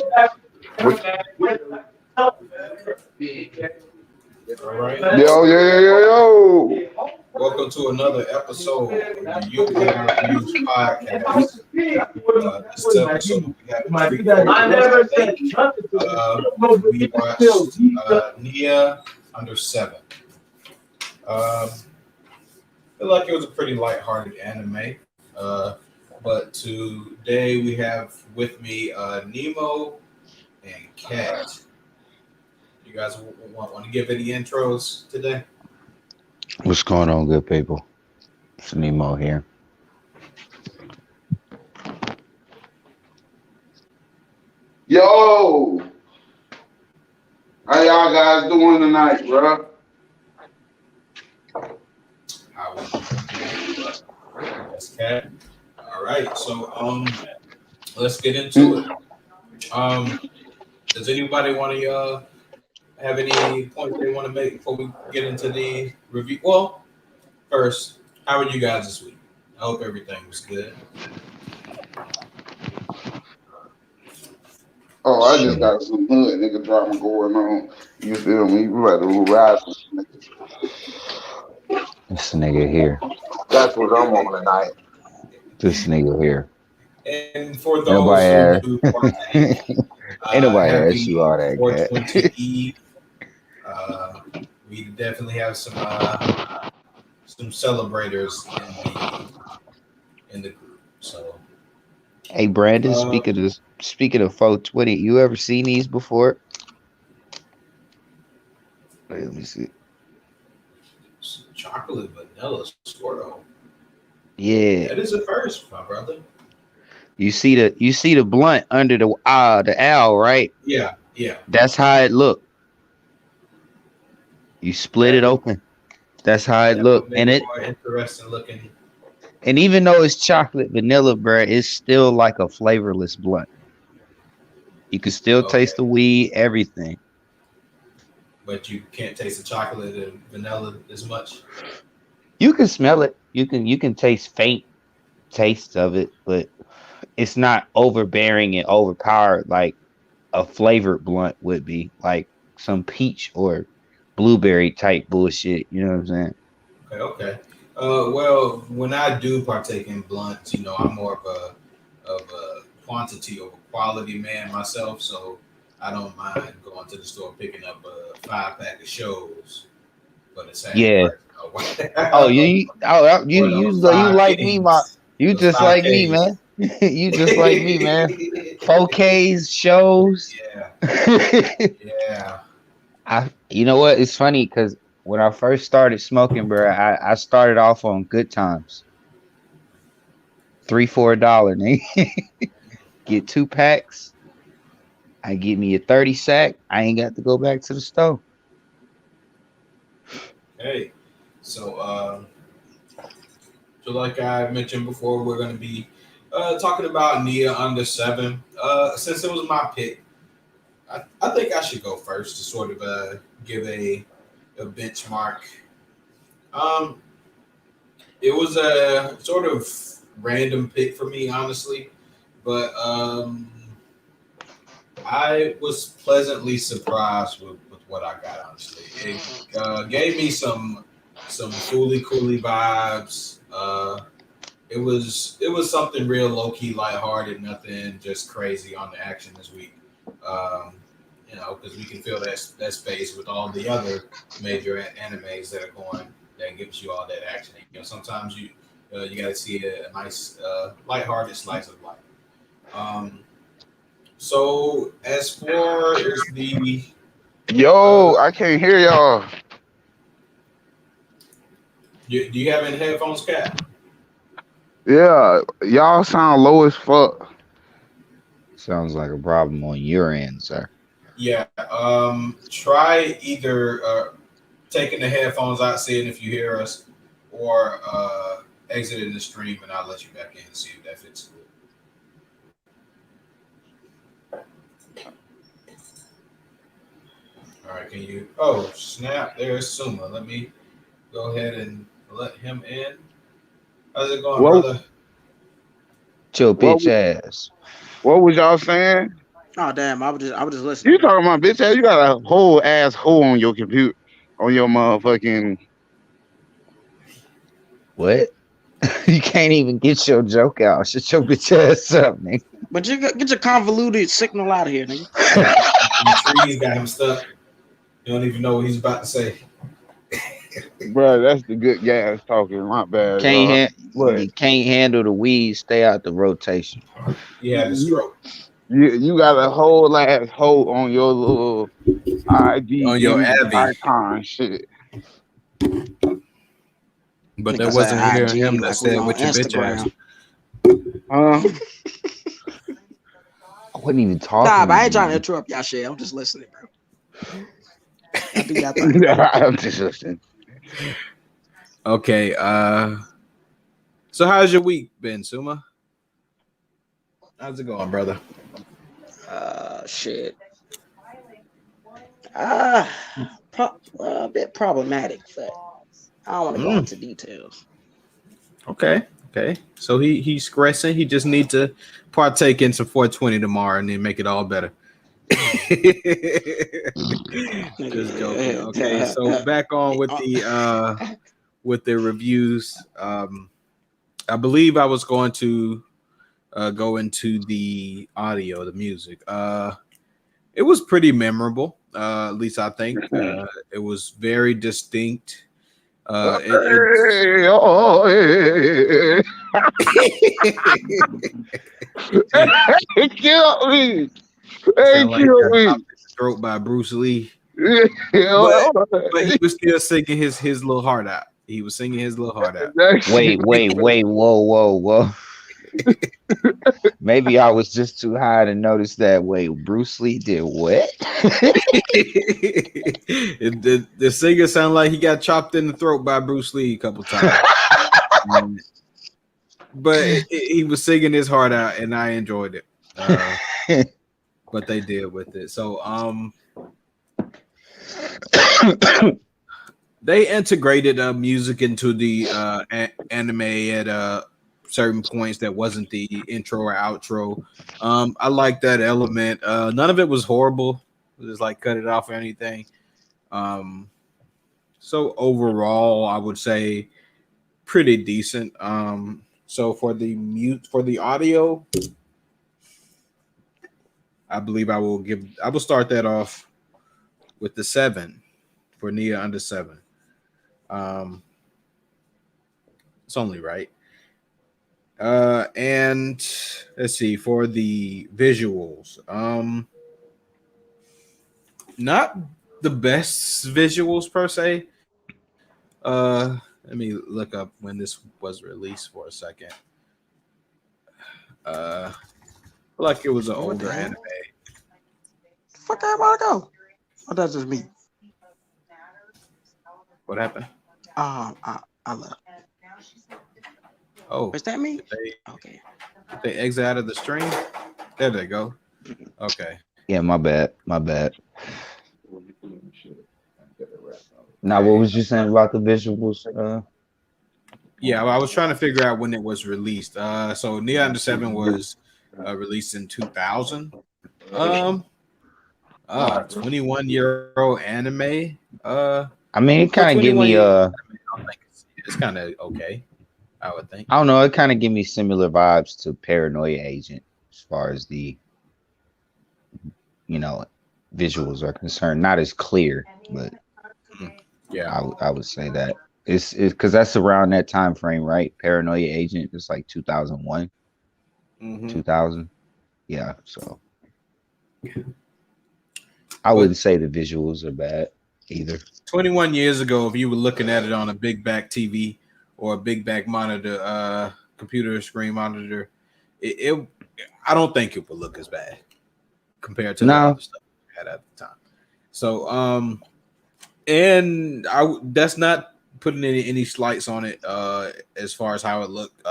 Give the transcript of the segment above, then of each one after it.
All right. Yo, yo, yo, yo, yo. Welcome to another episode of the U.N.I podcast. This episode we have a treat for you today. We watched NieA Under 7. I feel like it was a pretty lighthearted anime. But today we have with me Nemo and Kat. You guys want to give any intros today? What's going on, good people? It's Nemo here. Yo. How y'all guys doing tonight, bro? How That's Kat. All right, so let's get into it. Does anybody want to have any points they want to make before we get into the review? Well, first, how are you guys this week? I hope everything was good. Oh, I just got some hood nigga drama going on. You feel me? We about to ride some niggas. This nigga here. That's what I'm on tonight. This nigga here. And for Ain't nobody those asked. who partake, Ain't nobody asked happy you all that, Kat. 420 Eve. We definitely have some celebrators in the group. So, Hey, Brandon, speaking of 420, you ever seen these before? Wait, let me see. chocolate vanilla swirl. Yeah, That is a first, my brother. you see the blunt under the owl, right? Yeah, yeah. That's how it looked. You split That it open. That's how it that would looked, make it more interesting looking. and even though it's chocolate vanilla, bruh, it's still like a flavorless blunt. You can still Okay, taste the weed, everything. but you can't taste the chocolate and vanilla as much. You can smell it. You can taste faint tastes of it, but it's not overbearing and overpowered like a flavored blunt would be, like some peach or blueberry type bullshit. You know what I'm saying? Okay, okay. Well, when I do partake in blunts, I'm more of a quantity over quality man myself, so I don't mind going to the store picking up a 5 pack of shows for the same Yeah. price. Oh, Or you like me, you those just five like me, Ks. man. You just like me, man. 4Ks shows. Yeah, I, yeah. you know what? It's funny because when I first started smoking, bro, I started off on good times, $3-4, nigga. Get 2 packs. I get me a 30 sack. I ain't got to go back to the store. Hey, so so like I mentioned before, we're going to be talking about NieA Under 7. Since it was my pick, I think I should go first to sort of give a benchmark. Um, it was a sort of random pick for me, honestly, but I was pleasantly surprised with what I got. Honestly, it gave me some Fooly Cooly vibes. It was something real low key, lighthearted, nothing just crazy on the action this week. Um, because we can feel that space with all the other major animes that are going that gives you all that action. Sometimes you got to see a nice lighthearted slice of life. Um, so as far as the Yo, uh, I can't hear y'all. do you have any headphones, Cat? Yeah, y'all sound low as fuck. Sounds like a problem on your end, sir. Yeah. Try either taking the headphones out, seeing if you hear us, or exiting the stream, and I'll let you back in and see if that fits. All right. Can you? Oh, snap! There's Suma. Let me go ahead and let him in. How's it going, What brother? Your what bitch ass. what was y'all saying? Oh damn! I was just You listening. talking about bitch ass? You got a whole ass hole on your computer, on your motherfucking. What? You can't even get your joke out. Shut your bitch ass up, nigga. But you get your convoluted signal out of here, nigga. The trees got him stuck. You don't even know what he's about to say. Bro, that's the good gas talking. My bad, Can't y'all. you can't handle the weed. Stay out the rotation. He had a stroke You got a whole ass hole on your little IG on your image Abby, icon shit. but that Nigga said wasn't hearing IG him that like we said on with your bitch ass. Instagram. Huh? I wasn't even Nah, talking but to I ain't trying to you. interrupt y'all shit. I'm just listening, bro. Y'all do y'all thing. I'm just listening. Okay. So how's your week been, Suma? How's it going, brother? Shit. Uh, a bit problematic, but I don't want to go Mm, into details. okay. Okay. So he's stressing. He just need to partake in some 420 tomorrow and then make it all better. Just joking. Okay. So back on with the reviews. I believe I was going to go into the audio, the music. It was pretty memorable. At least I think it was very distinct. It's Hey, oh, hey, hey, kill me. Hey, sound like he kill got me. chopped in the throat by Bruce Lee, but That's he was still singing his little heart out. He was singing his little heart out. Wait. Whoa. Maybe I was just too high to notice that. Wait, Bruce Lee did what? The singer sounded like he got chopped in the throat by Bruce Lee a couple times. Um, but he was singing his heart out, and I enjoyed it. What they did with it. So they integrated music into the anime at certain points that wasn't the intro or outro. I like that element. None of it was horrible. Just like cut it off or anything. Um, so overall, I would say pretty decent. So for the audio, I believe I will start that off with the 7 for NieA Under 7. Um, it's only right. And let's see for the visuals. Not the best visuals per se. Let me look up when this was released for a second. Like it was an What the older hell? anime. Fuck everybody go. Oh, that's just me. What happened? I left. Oh, Is that me? did they Okay. did they exit out of the stream? There they go. Okay. Yeah, my bad. My bad. Now, what Okay. was you saying about the visuals? Yeah, well, I was trying to figure out when it was released. So NieA Under 7 was released in 2000. Um, 21-year-old anime. I mean, it For kind of give 21 me years, I think it's kind of okay. I would think. I don't know. It kind of give me similar vibes to Paranoia Agent as far as the you know visuals are concerned. Not as clear, but Mhm. Yeah. I would say that it's because that's around that time frame, right? Paranoia Agent is like 2001, Hmm. 2000. Yeah, so I But wouldn't say the visuals are bad either. 21 years ago, if you were looking at it on a big back TV or a big back monitor, computer screen monitor, it I don't think it would look as bad compared to the No, other stuff we had at the time. So, and that's not putting any slights on it as far as how it looked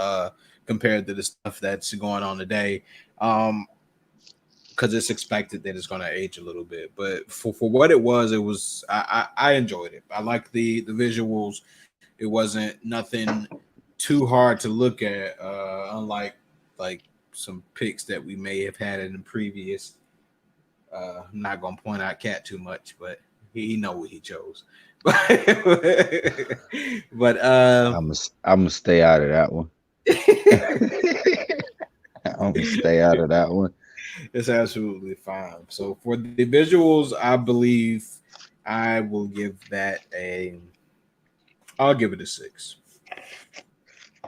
compared to the stuff that's going on today. Because it's expected that it's going to age a little bit, but for what it was I enjoyed it. I liked the visuals. It wasn't nothing too hard to look at, unlike like some picks that we may have had in the previous I'm not gonna point out Cat too much, but he know what he chose. But I'm gonna stay out of that one. I'm gonna stay out of that one. it's absolutely fine. So for the visuals, I believe I will give that a. I'll give it a 6.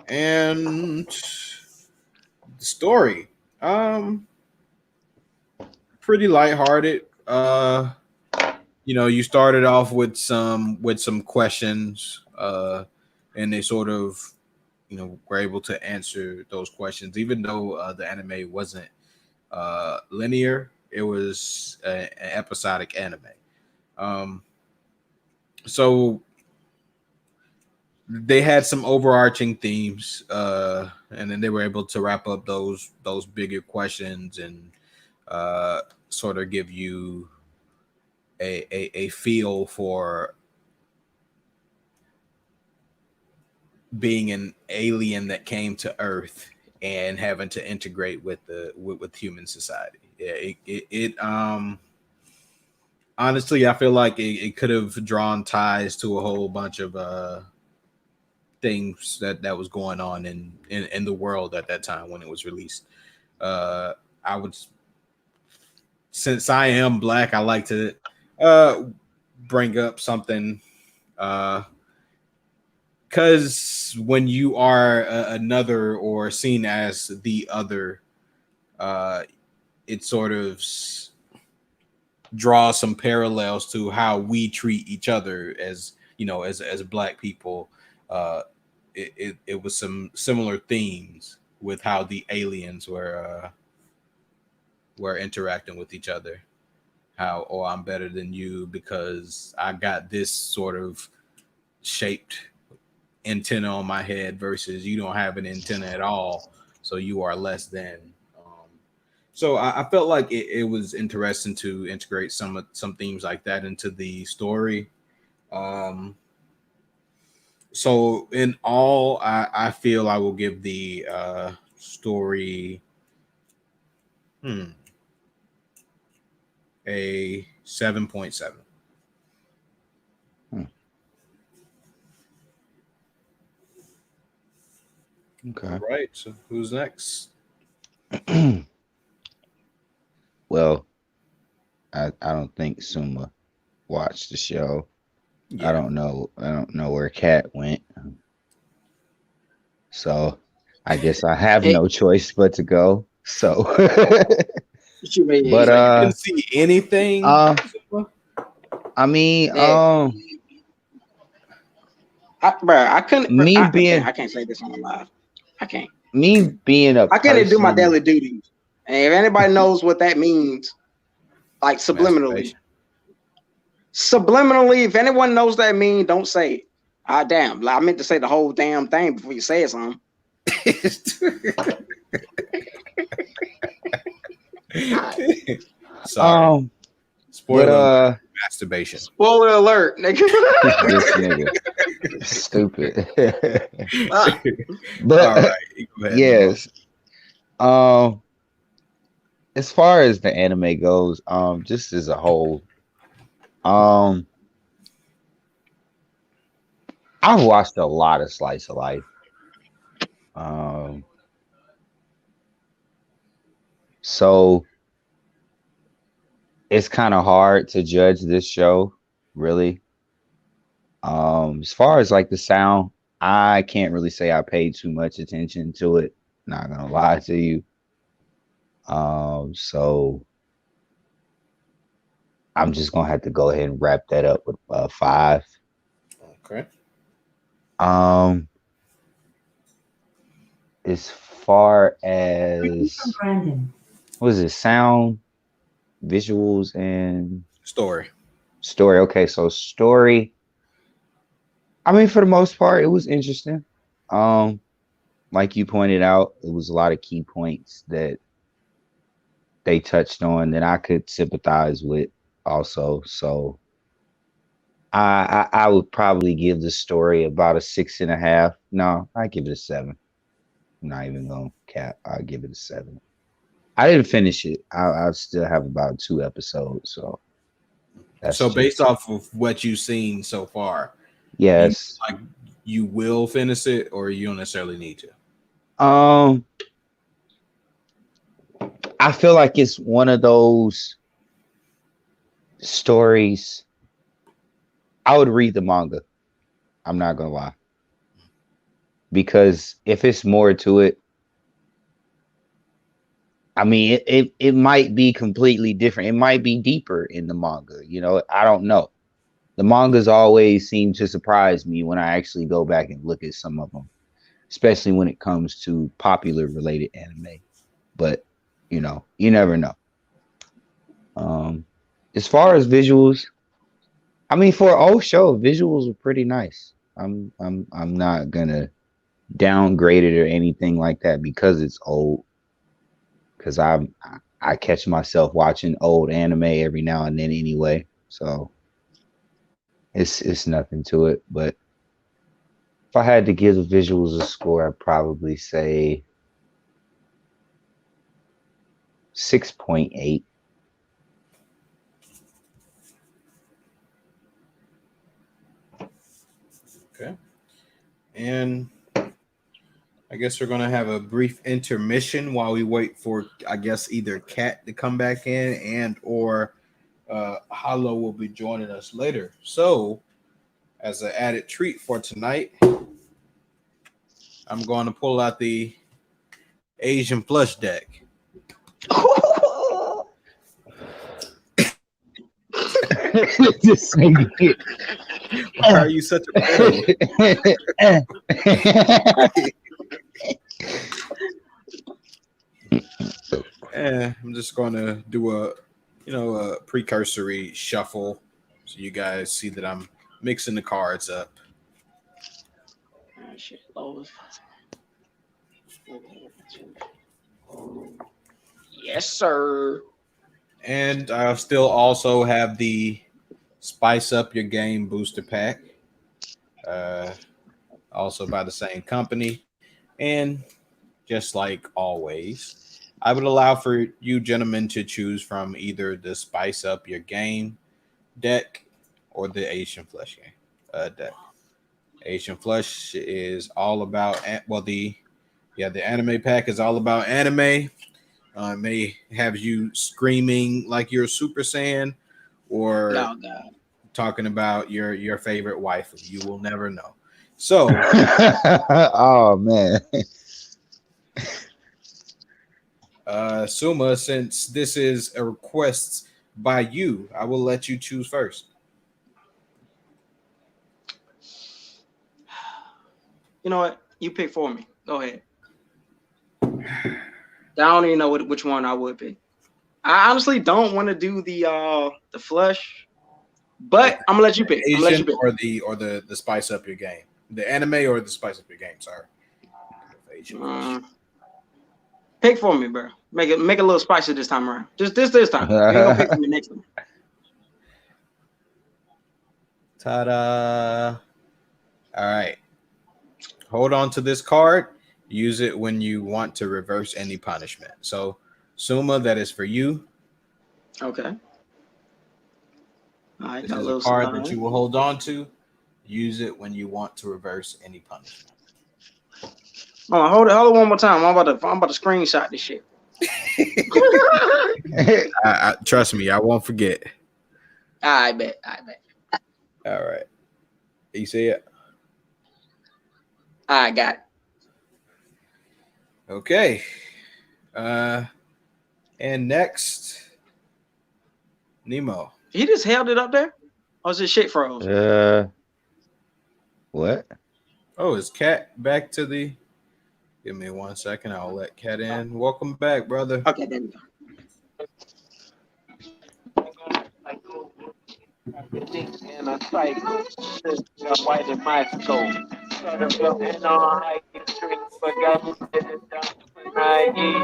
And the story, um, pretty lighthearted. You started off with some questions, and they sort of, were able to answer those questions, even though the anime wasn't linear. It was an episodic anime. Um, so they had some overarching themes, and then they were able to wrap up those bigger questions and sort of give you a feel for being an alien that came to Earth and having to integrate with human society. Yeah, it honestly, I feel like it could have drawn ties to a whole bunch of things that was going on in the world at that time when it was released. Uh, I would, since I am black, I like to uh bring up something, uh because when you are another or seen as the other, uh, it sort of draws some parallels to how we treat each other as as black people. Uh, it was some similar themes with how the aliens were interacting with each other. How, oh, I'm better than you because I got this sort of shaped antenna on my head versus you don't have an antenna at all, so you are less than. So I felt like it was interesting to integrate some themes like that into the story. Um, so in all, I feel I will give the story hmm, a 7.7. Hmm, All okay. right, so who's next? Well, I don't think Suma watched the show. I Yeah. don't know. I don't know where Cat went. So I guess I have Hey, no choice but to go. So, what you but mean? So you didn't see anything? uh, I mean, That, I couldn't. me I being can't say this on the live. I can't. me being a I couldn't do my person, daily duties. And if anybody knows what that means, like subliminally, Masturbation. subliminally, if anyone knows that mean, don't say it. Ah, damn. I meant to say the whole damn thing before you said something. Sorry. um, but Spoiler alert, masturbation. Spoiler alert, nigga. this nigga stupid. Ah, All But right, go ahead, Nemo. yes, um, as far as the anime goes, just as a whole, um, I've watched a lot of slice of life. Um, so it's kind of hard to judge this show, really. As far as like the sound, I can't really say I paid too much attention to it. Not gonna lie to you. So I'm just gonna have to go ahead and wrap that up with 5. Okay. Um, as far as what is it, sound, visuals, and Story. story. Okay, so story. I mean, for the most part, it was interesting. Um, like you pointed out, it was a lot of key points that they touched on that I could sympathize with also. So I would probably give the story about a 6.5. No, I give it a 7. I'm not even gonna cap. I'll give it a 7. I didn't finish it. I still have about 2 episodes, so that's So based just off of what you've seen so far, you yes. like you will finish it, or you don't necessarily need to. Um, I feel like it's one of those stories. I would read the manga. I'm not gonna lie, because if it's more to it, I mean, it might be completely different. It might be deeper in the manga. I don't know. The mangas always seem to surprise me when I actually go back and look at some of them, especially when it comes to popular related anime. But you never know. Um, as far as visuals, I mean, for an old show, visuals were pretty nice. I'm not gonna downgrade it or anything like that because it's old. Because I catch myself watching old anime every now and then anyway, so it's nothing to it. But if I had to give the visuals a score, I'd probably say 6.8. Okay. And I guess we're gonna have a brief intermission while we wait for, I guess, either Kat to come back in and or Hollow will be joining us later. So, as an added treat for tonight, I'm going to pull out the Asian flush deck. This nigga. Why are you such a bitch? I'm just going to do a precursory shuffle so you guys see that I'm mixing the cards up. Shit, yes, sir. And I still also have the Spice Up Your Game booster pack, also by the same company. And just like always, I would allow for you gentlemen to choose from either the Spice Up Your Game deck or the Asian Flush game deck. Asian Flush is all about the anime pack is all about anime. May have you screaming like you're a Super Saiyan, or Oh, God. talking about your favorite wife. You will never know. So, Oh man. Suma, since this is a request by you, I will let you choose first. You know what? You pick for me. Go ahead. I don't even know which one I would pick. I honestly don't want to do the flush, but I'm gonna let you pick. I'm gonna let you Asian pick. or the Spice Up Your Game, the anime or the Spice Up Your Game. Sorry. Asian. Pick for me, bro. Make it a little spicy this time around. Just this time. You ain't gonna pick for me next time. Ta-da! All right. Hold on to this card. Use it when you want to reverse any punishment. So, Suma, that is for you. Okay. All right, This got a is a little card that you will hold on to. Use it when you want to reverse any punishment. Oh, hold it one more time. I'm about to screenshot this shit. Trust me, I won't forget. I bet. All right. You see it? I got it. Okay. And next, Nemo. He just held it up there? Or is it shit froze? What? Oh, is Cat back to the... Give me 1 second. I'll let Cat in. Welcome back, brother. Okay, there we go. In a cycle, white and my soul.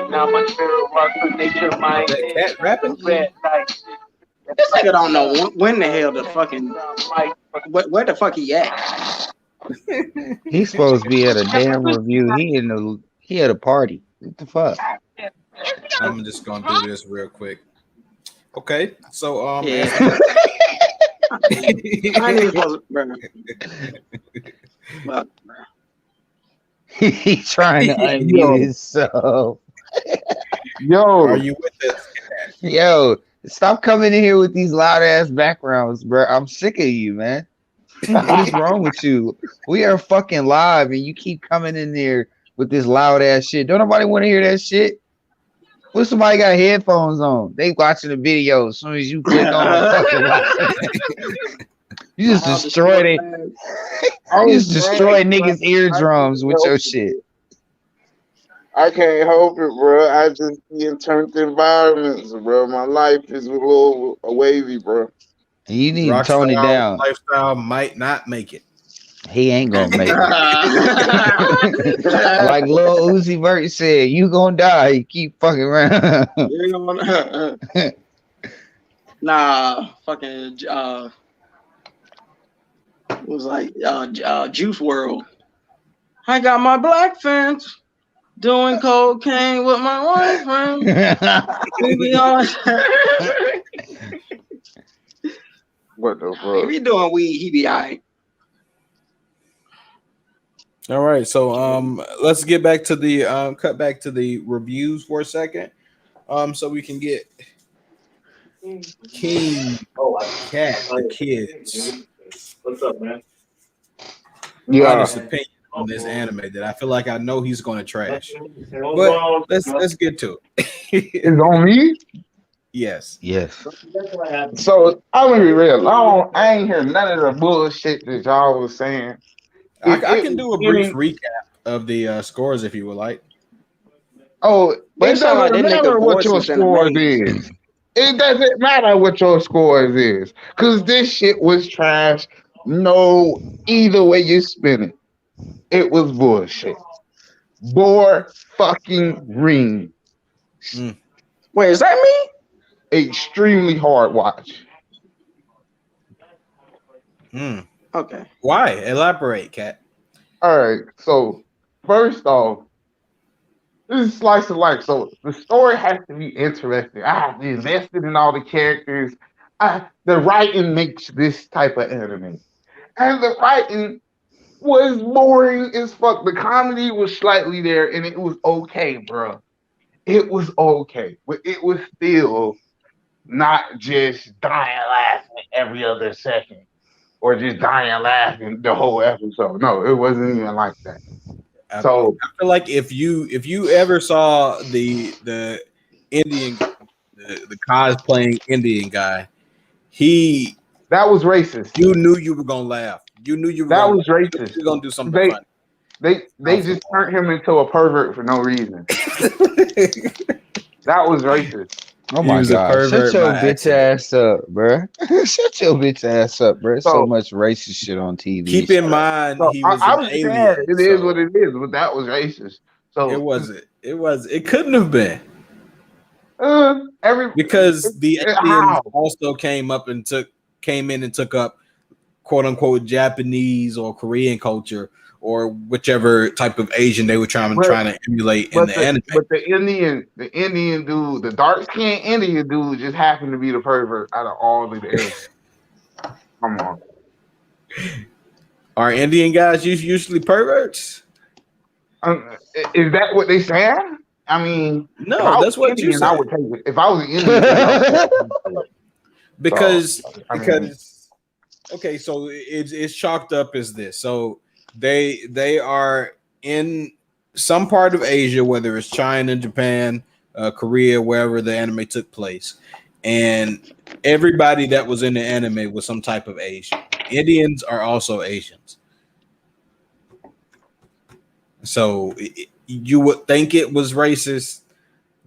Now my spirit walks with nature, mind. Is that Cat rapping? This nigga don't know when the hell the fucking where the fuck he at? He's supposed to be at a damn review. He at a party. What the fuck? I'm just gonna do this real quick. Okay, so Yeah. as I ain't even supposed to, bro. But He's trying to unmute Yo, himself. are yo, you with us? Yo, stop coming in here with these loud ass backgrounds, bro. I'm sick of you, man. What is wrong with you? We are fucking live, and you keep coming in there with this loud ass shit. Don't nobody want to hear that shit. What if somebody got headphones on? They watching the video. As soon as you click on fucking live, you just how destroyed it. You I'm just destroy saying, bro, niggas' eardrums with your shit. I can't help it, bro. I just be in turned environments, bro. My life is a little wavy, bro. You need to tone it Rockstar down. lifestyle might not make it. He ain't gonna make it. Like Lil Uzi Vert said, you gonna die. You keep fucking around. nah, fucking it was like Juice World. I got my black friends doing cocaine with my white friends. We be on. What the If fuck? he doing weed, he be alright. All right, so let's get back to the cut back to the reviews for a second, so we can get King Cat the Kids What's up, man? Yeah, honest opinion on this anime that I feel like I know he's gonna trash, but let's get to it. it's on me. Yes, Yes. So I'm gonna be real. I ain't hear none of the bullshit that y'all was saying. I If it can was do a brief recap of the scores if you would like. Oh, But it it sound like doesn't that nigga matter what voice your was in a scores maze. is. It doesn't matter what your scores is, cause this shit was trash. No, either way you spin it, it was bullshit. Bore fucking ring. Wait, is that me? Extremely hard watch. Okay. Why? Elaborate, Cat. All right, so first off, this is slice of life, so the story has to be interesting. I have to be invested in all the characters. The writing makes this type of anime. And the writing was boring as fuck. The comedy was slightly there, and it was okay, bro. It was okay, but it was still not just dying laughing every other second, or just dying laughing the whole episode. No, it wasn't even like that. I So feel like if you ever saw the Indian the cosplaying Indian guy, he that was racist. you knew you were gonna laugh. You knew you were That gonna was laugh. You racist. were gonna do something They funny. they just turned him into a pervert for no reason. That was racist. Oh He my was a god. Shut pervert your by bitch accident. ass up, bruh. Shut your bitch ass up, bruh. So So much racist shit on TV. Keep in mind so he I, was I an was saying alien, it is what so it is, but that was racist. it So wasn't. It couldn't have been every because the aliens how also came in and took up quote unquote Japanese or Korean culture or whichever type of Asian they were trying but to emulate in but the anime. the Indian dude, the dark skinned Indian dude, just happened to be the pervert out of all of the aliens. Come on. Are Indian guys usually perverts? Is that what they saying? I mean, if No, I was that's what you Indian, I said. would take it. If I was an Indian dude, I would take it. Because So, I mean, okay, so it's chalked up as this. So they are in some part of Asia, whether it's China, Japan, Korea, wherever the anime took place, and everybody that was in the anime was some type of Asian. Indians are also Asians. So you would think it was racist,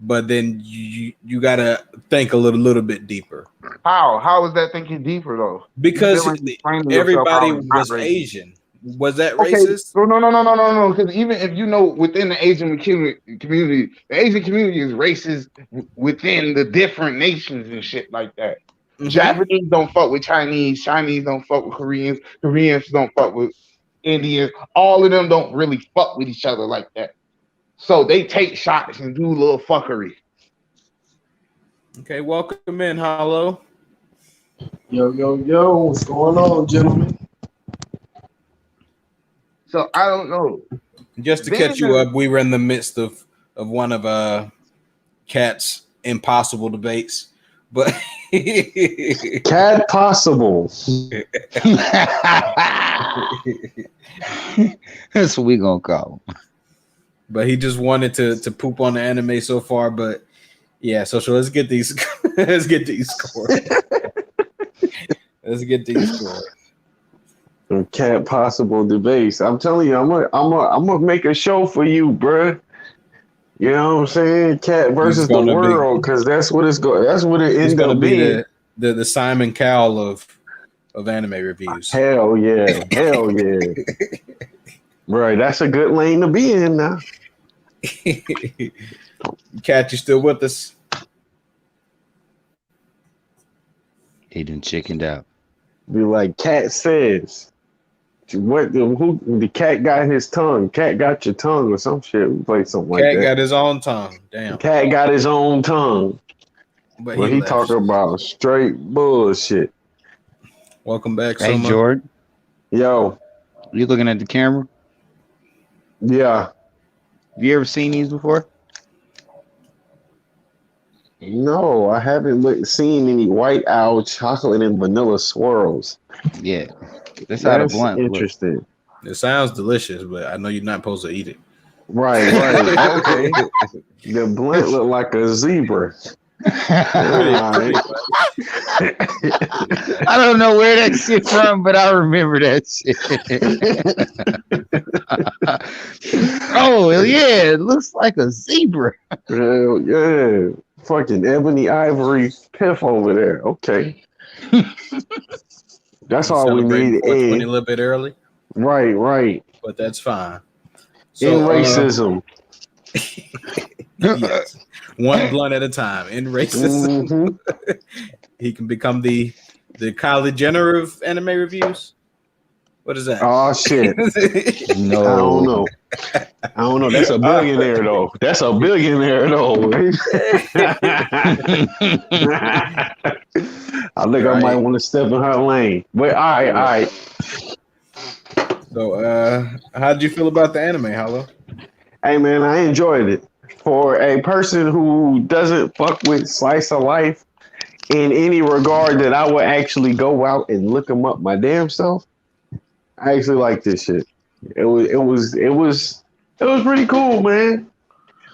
but then you gotta think a little bit deeper how is that thinking deeper though? You because still ain't explaining yourself everybody how it's not was racist. Asian. Was that Okay, racist? no. Because even if you know within the Asian community, the Asian community is racist within the different nations and shit like that. Mm-hmm. Japanese don't fuck with Chinese. Chinese don't fuck with Koreans. Koreans don't fuck with Indians. All of them don't really fuck with each other like that. So they take shots and do little fuckery. Okay, welcome in, Hollow. Yo, what's going on, gentlemen? So I don't know. Just to catch you up, we were in the midst of one of Cat's impossible debates, but Cat possible. That's what we gonna call him. But he just wanted to poop on the anime so far. But yeah, so let's get these scores. Let's get these scores. Cat possible debates. I'm telling you, I'm gonna make a show for you, bruh. You know what I'm saying? Cat versus the world, because that's what it's going. That's what it ends up being. The Simon Cowell of anime reviews. Hell yeah. Right, that's a good lane to be in now. Cat, you still with us? He done chickened out. Be like Cat says. The cat got his tongue. Cat got your tongue or some shit. We play something like that. Cat got his own tongue. Damn. Cat got his own tongue. But he talking about straight bullshit. Welcome back, Hey, Soma. Jordan. Yo. You looking at the camera? Yeah. Have you ever seen these before? No, I haven't seen any White Owl chocolate and vanilla swirls. Yeah. That's how the blunt interesting. looks. It sounds delicious, but I know you're not supposed to eat it. Right. Okay. The blunt look like a zebra. I don't know where that shit from, but I remember that shit. Oh, yeah, it looks like a zebra. Hell yeah. Fucking ebony ivory piff over there. Okay. That's all we need. A little bit early. Right. But that's fine. So, in racism. Yes. One blunt at a time. In racism. Mm-hmm. He can become the Kylie Jenner of anime reviews. What is that? Oh shit. No. I don't know. That's a billionaire though. I think I might want to step in her lane. But all right. So how did you feel about the anime, Hollow? Hey man, I enjoyed it. For a person who doesn't fuck with slice of life in any regard that I would actually go out and look them up my damn self, I actually like this shit. It was pretty cool, man.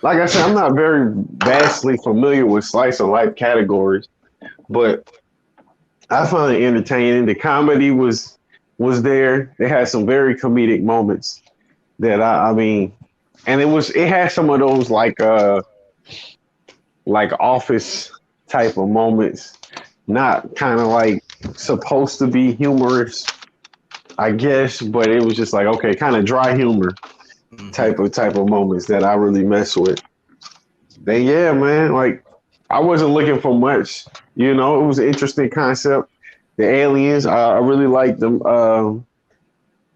Like I said, I'm not very vastly familiar with slice of life categories, but I found it entertaining. The comedy was there. They had some very comedic moments that I mean, and it had some of those like Office type of moments, not kind of like supposed to be humorous, I guess, but it was just like, okay, kind of dry humor type of moments that I really mess with. Then yeah, man, like I wasn't looking for much, it was an interesting concept. The aliens, I really liked them.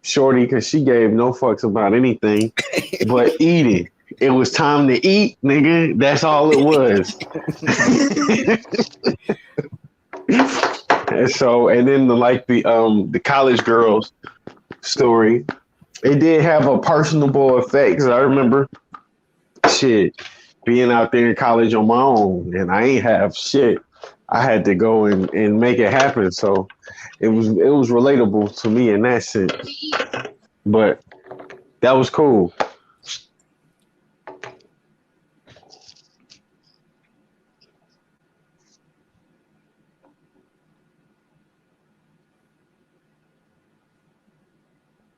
Shorty, because she gave no fucks about anything but eating. It was time to eat, nigga. That's all it was. And then the college girls story, it did have a personable effect. Because I remember being out there in college on my own, and I ain't have shit. I had to go and make it happen. So it was relatable to me in that sense. But that was cool.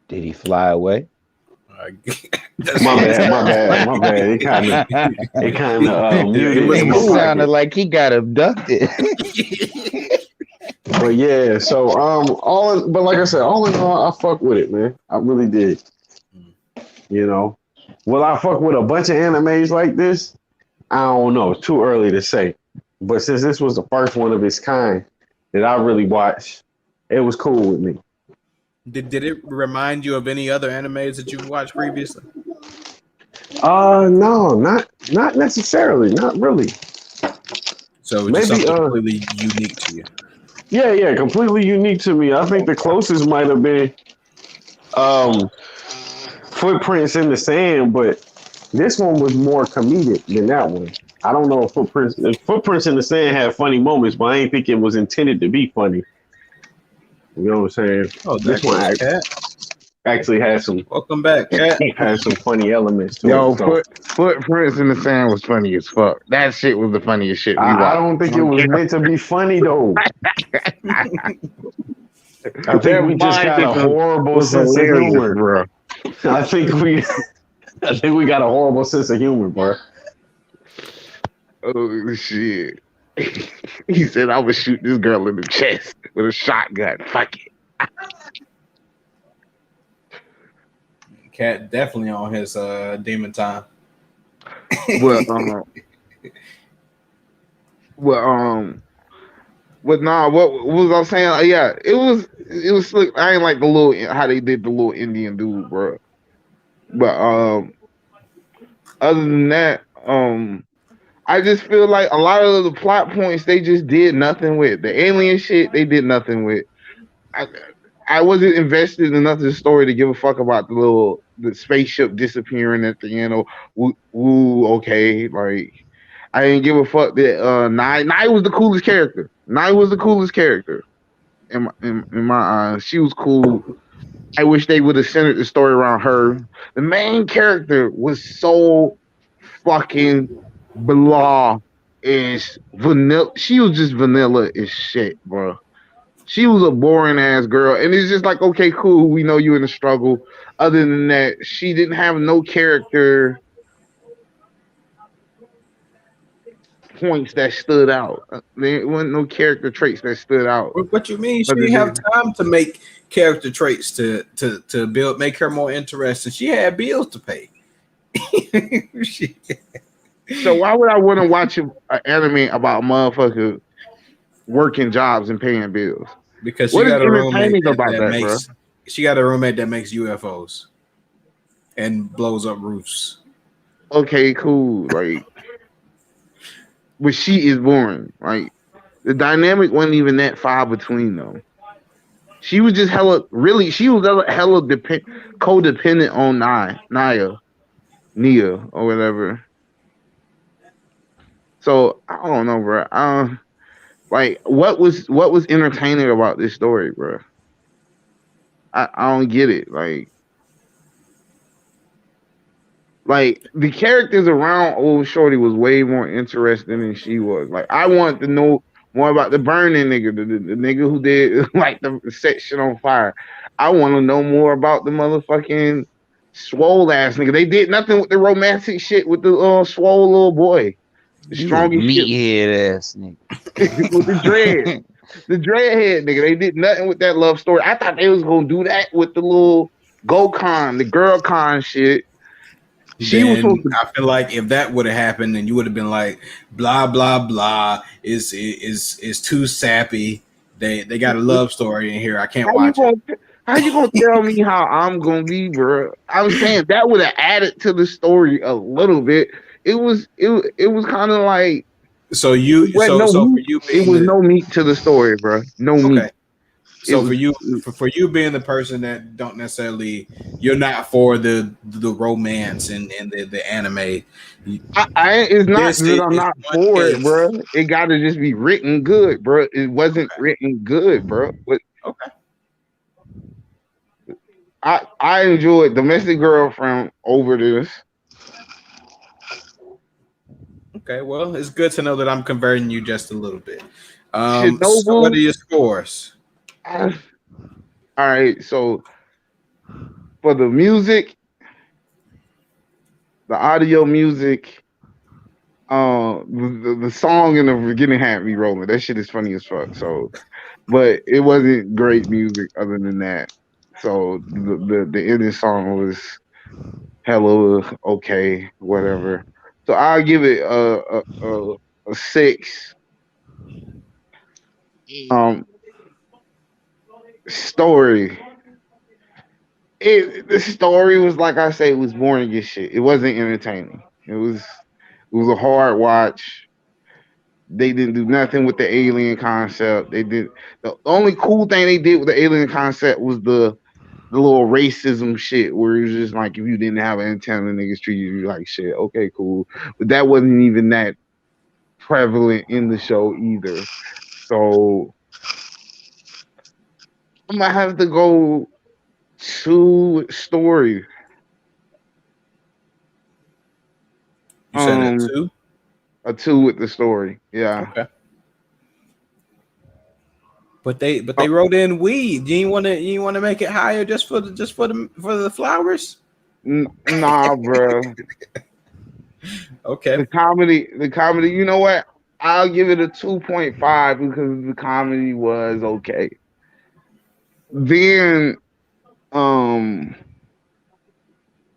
Did he fly away? My bad. It kind of muted. It sounded like he got abducted. But yeah, so but like I said, all in all, I fuck with it, man. I really did. Will I fuck with a bunch of animes like this? I don't know. It's too early to say. But since this was the first one of its kind that I really watched, it was cool with me. Did it remind you of any other animes that you've watched previously? No, not necessarily. Not really. So it's just Maybe something completely unique to you. yeah, completely unique to me. I think the closest might have been um Footprints in the Sand, but this one was more comedic than that one. I don't know if Footprints in the Sand had funny moments, but I ain't think it was intended to be funny. You know what I'm saying? Oh, there This one goes Cat. actually Welcome back, Cat. has some funny elements to it. Yo, So Footprints in the Sand was funny as fuck. That shit was the funniest shit we I watched. don't think I it don't was care. meant to be funny though. I think That we just got a bicycle horrible was sense of hilarious, humor. bro. I think we I think we got a horrible sense of humor, bro. Oh shit. He said I would shoot this girl in the chest with a shotgun. Fuck it. Cat definitely on his demon time. Well, well, what was I saying? Yeah, it was slick. I ain't like the little how they did the little Indian dude, bro. But other than that, I just feel like a lot of the plot points they just did nothing with. The alien shit they did nothing with. I, I wasn't invested enough in the story to give a fuck about the spaceship disappearing at the end. Or woo, okay, like I didn't give a fuck that NieA was the coolest character. NieA was the coolest character in my eyes. She was cool. I wish they would have centered the story around her. The main character was so fucking blah is vanilla. She was just vanilla as shit, bro. She was a boring ass girl, and it's just like, okay, cool. We know you in a struggle. Other than that, she didn't have no character points that stood out. There wasn't no character traits that stood out. What you mean? She Other didn't have than time to make character traits to build, make her more interesting. She had bills to pay. She- so, why would I want to watch an anime about motherfucker working jobs and paying bills? because she What is got a roommate entertaining about that that, bro? makes she got a roommate that makes UFOs and blows up roofs. Okay, cool. Like, but she is boring. Like, the dynamic wasn't even that far between them. She was just hella, really, she was hella codependent on NieA, or whatever. So I don't know, bro. Like, what was entertaining about this story, bro? I don't get it. Like the characters around old Shorty was way more interesting than she was. Like I wanted to know more about the burning nigga, the nigga who did like the set shit on fire. I want to know more about the motherfucking swole ass nigga. They did nothing with the romantic shit with the swole little boy, the You a strongest shit meathead ass nigga. with the dread. The dreadhead nigga, they did nothing with that love story. I thought they was gonna do that with the little Gokon, the girl con shit. She was Then supposed to. I feel like if that would have happened, then you would have been like, blah blah blah is too sappy. They got a love story in here. I can't How you watch it. gonna how you gonna tell me how I'm gonna be, bro? I'm saying that would have added to the story a little bit. It was kind of like So it you wasn't so no so for meat. you It being was the no meat to the story, bro. No okay. meat. It So was. for you being the person that don't necessarily you're not for the romance and the anime. It's not This that I'm is not one for it, case. bro. It got to just be written good, bro. It wasn't Okay. written good, bro. But Okay. I enjoyed Domestic Girlfriend over this. Okay. Well, it's good to know that I'm converting you just a little bit. So what are Shinobu. your scores? All right, so for the music, the audio music, the song in the beginning had me rolling. That shit is funny as fuck. So, but it wasn't great music other than that. So the ending song was hella okay, whatever. So I'll give it a 6. Um, story. The story was like I say, it was boring as shit. It wasn't entertaining. It was a hard watch. They didn't do nothing with the alien concept. They did the only cool thing they did with the alien concept was the little racism shit where it was just like if you didn't have an antenna, niggas treated you like shit. Okay, cool. But that wasn't even that prevalent in the show either. So I'm gonna have to go to story. You said it too? A 2 with the story. Yeah. Okay. But they wrote in weed. You ain't wanna make it higher just for the flowers? Nah, bro. Okay. The comedy, you know what? I'll give it a 2.5 because the comedy was okay. Then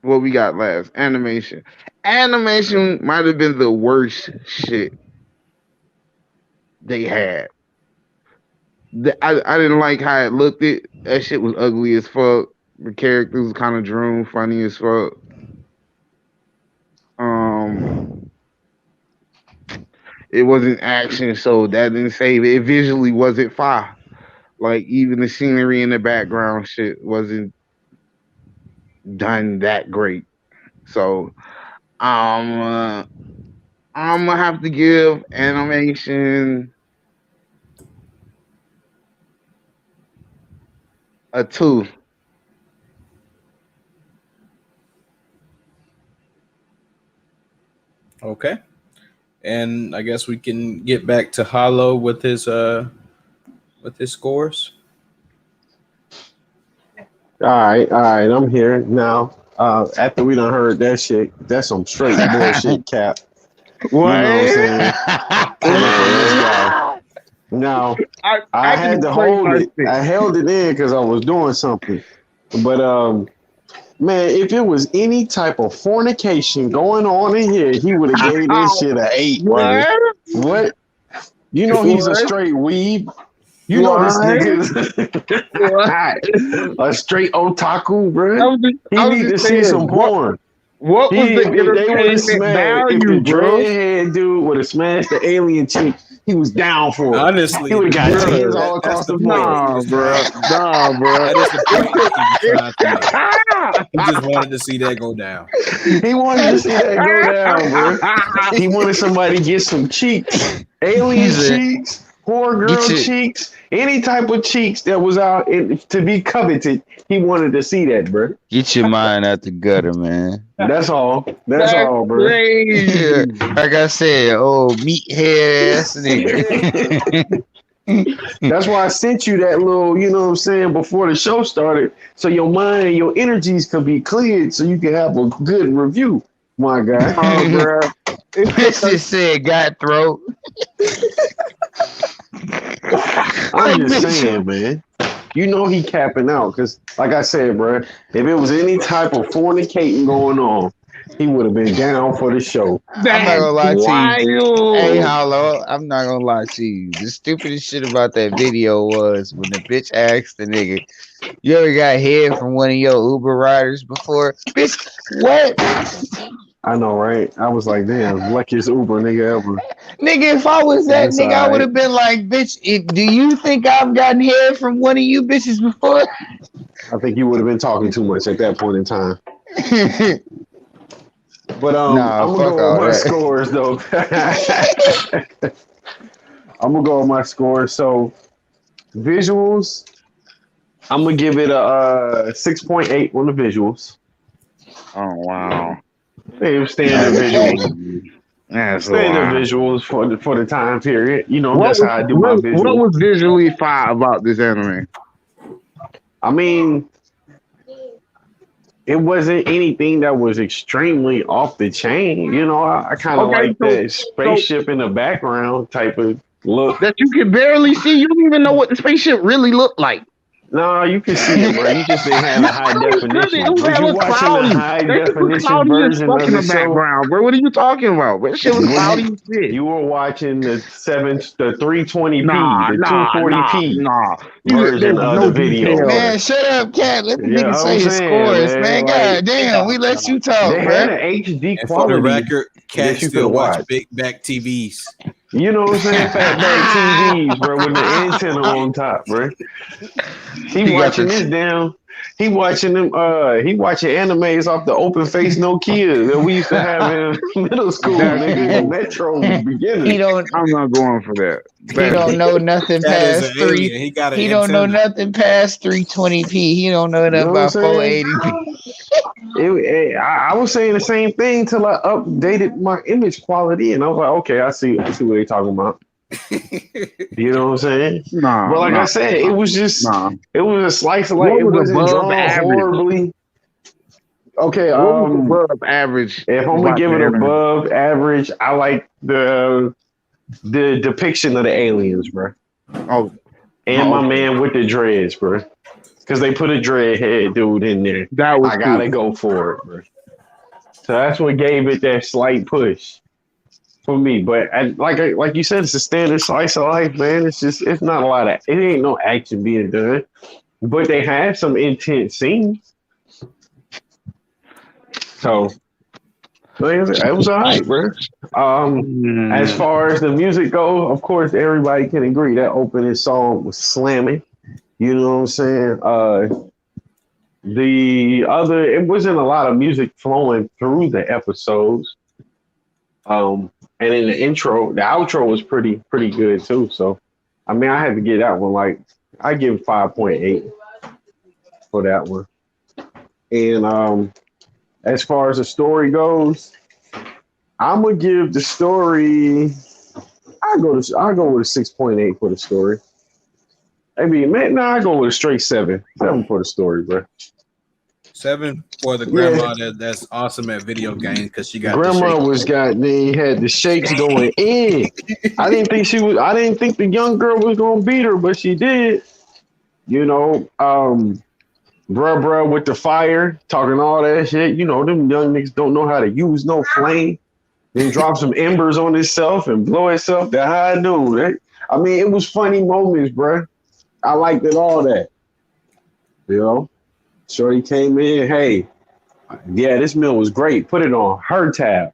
what we got last? Animation. Animation might have been the worst shit they had. I didn't like how it looked. That shit was ugly as fuck. The characters was kind of drawn funny as fuck. It wasn't action, so that didn't save it. It visually wasn't fire. Like even the scenery in the background shit wasn't done that great. So I'm gonna have to give animation a 2. Okay. And I guess we can get back to Hollow with his scores. All right, I'm here now. After we done heard that shit, that's some straight bullshit, Cap. What? You know what I'm saying? Coming from this guy. Now, I had to hold it. I held it in because I was doing something. But man, if it was any type of fornication going on in here, he would have gave this shit an 8. What? You know he's a straight weeb. You know this nigga a straight otaku, bro. He need to see some porn. What was the entertainment value, if the bro? dreadhead dude would have smashed the alien chick, he was down for it. Honestly, he would have got tens all across the board. Nah, bro. That is the point he was trying to make. He just wanted to see that go down. He wanted to see that go down, bro. He wanted somebody to get some cheeks, alien cheeks, poor girl cheeks, any type of cheeks that was out to be coveted. He wanted to see that, bro. Get your mind out the gutter, man. That's all. That's all, bro. Yeah, like I said, meathead ass nigga. That's why I sent you that little, you know what I'm saying, before the show started, so your mind and your energies could be cleared so you can have a good review, my guy. Oh, bro. It just said got throat. I'm just saying, man. You know he capping out because, like I said, bro, if it was any type of fornicating going on, he would have been down for the show. I'm not gonna lie to you. Hey, Hollow, I'm not gonna lie to you. The stupidest shit about that video was when the bitch asked the nigga, "You ever got head from one of your Uber riders before?" Bitch, what? I know, right? I was like, damn, luckiest Uber nigga ever. Nigga, if I was that nigga, I would have been like, bitch, do you think I've gotten head from one of you bitches before? I think you would have been talking too much at that point in time. But I'm gonna go with my scores though. I'm gonna go with my scores. So visuals, I'm gonna give it a 6.8 on the visuals. Oh wow. They standard visuals. Standard visuals for the time period. You know, that's how I do my visuals. What was visually fire about this anime? I mean, it wasn't anything that was extremely off the chain. You know, I kind of like that spaceship in the background type of look. That you can barely see. You don't even know what the spaceship really looked like. No, you can see it, bro. You just didn't have a high definition. Was you watching the high definition version of the background, bro? What are you talking about? That shit was cloudy as shit. You were watching the 320p, the 240p version of the video. Man, shut up, Cat. Let the nigga say his scores, man. God damn, we let you talk, they bro. had an HD quality. For the record, Cat still watch big back TVs. You know what I'm saying? Fatback TVs, bro, with the antenna on top, bro. He You got watching this. this damn. He watching them. He watching animes off the open face Nokia that we used to have in middle school, That's nigga. And cool. Metro was he beginning. don't I'm not going for that. he That's don't know nothing That is an past three. alien. He got an He don't know antenna. nothing past 320p. He don't know You nothing know what I'm about saying? 480p. I was saying the same thing till I updated my image quality, and I was like, okay, I see what they talking about. You know what I'm saying? nah, But like I nah, said, it was just nah. it was a slice of life. What It was wasn't above drawn average? horribly. Okay, What was above average if I'm gonna about give the it anime? above average, I like the depiction of the aliens, bro, Oh, and my okay. man with the dreads, bro, because they put a dreadhead dude in there. That was I cool. gotta go for it, bro. So that's what gave it that slight push for me. But like you said, it's a standard slice of life, man. It's not a lot of it ain't no action being done, but they have some intense scenes. So like I said, it was all right, bro. As Mm, far as the music go, of course, everybody can agree that opening song was slamming. You know what I'm saying? It wasn't a lot of music flowing through the episodes. And in the outro was pretty good too. So, I mean, I had to get that one. Like, I give 5.8 for that one. And as far as the story goes, I'm gonna give the story. I'll go with a 6.8 for the story. I mean, man, I go with a straight 7. 7 for the story, bro. 7 for the Yeah, grandma that's awesome at video games because she got the grandma shake. was goddamn had the shakes going in. I didn't think the young girl was gonna beat her, but she did. You know, bruh with the fire, talking all that shit. You know, them young niggas don't know how to use no flame. Then drop some embers on itself and blow itself to high noon. I mean, it was funny moments, bruh. I liked it all that. You know, Shorty came in, hey, yeah, this meal was great. Put it on her tab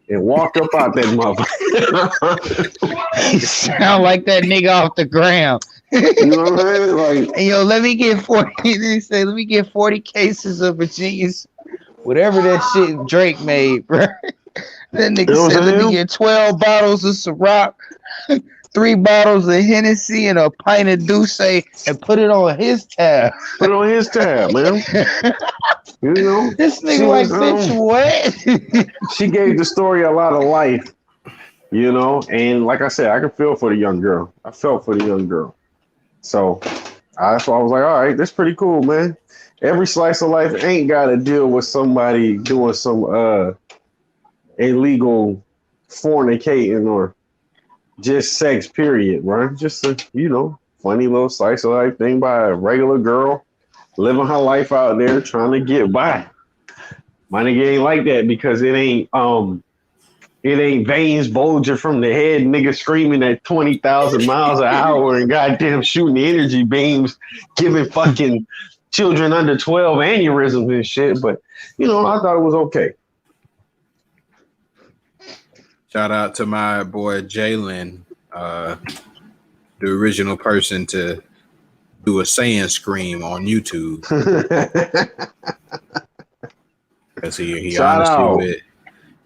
and walked up out that motherfucker. You sound like that nigga off the ground. You know what I'm saying? Like, Hey, yo, let me get 40. They say, let me get 40 cases of Virginia's, whatever that shit Drake made, bro. That you nigga know what said, let me I'm saying? get 12 bottles of Ciroc, 3 bottles of Hennessy, and a pint of Douce, and put it on his tab. Put it on his tab, man. You know, This she nigga like, was bitch, what? she gave the story a lot of life, you know, and like I said, I could feel for the young girl. I felt for the young girl. So that's why I was like, all right, that's pretty cool, man. Every slice of life ain't gotta deal with somebody doing some illegal fornicating or just sex, period, right? Just a, funny little slice of life thing by a regular girl living her life out there trying to get by. My nigga ain't like that because it ain't veins bulging from the head, nigga screaming at 20,000 miles an hour and goddamn shooting energy beams, giving fucking children under 12 aneurysms and shit. But I thought it was okay. Shout out to my boy Jalen, the original person to do a Saiyan scream on YouTube. Because he Shout out.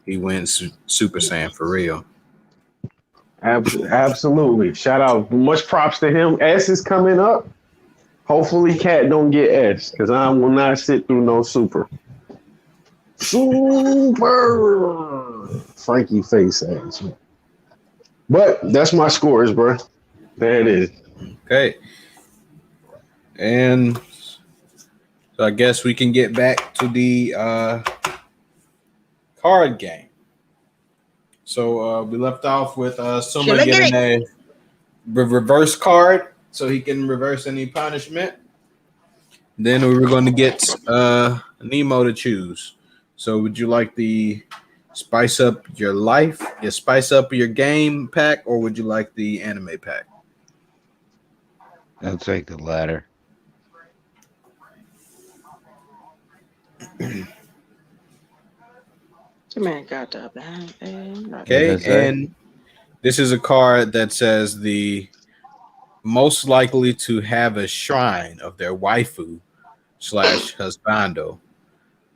he went Super Saiyan for real. Absolutely. Shout out. Much props to him. S is coming up. Hopefully Cat don't get S, because I will not sit through no super. Super Frankie face ass. But that's my scores, bro. There it is. Okay. And so I guess we can get back to the card game. So we left off with Summer getting a reverse card so he can reverse any punishment. Then we were going to get Nemo to choose. So would you like the spice up your life, spice up your game pack, or would you like the anime pack? I'll take the latter. Man, got that, man. Okay, and This is a card that says the most likely to have a shrine of their waifu slash husbando.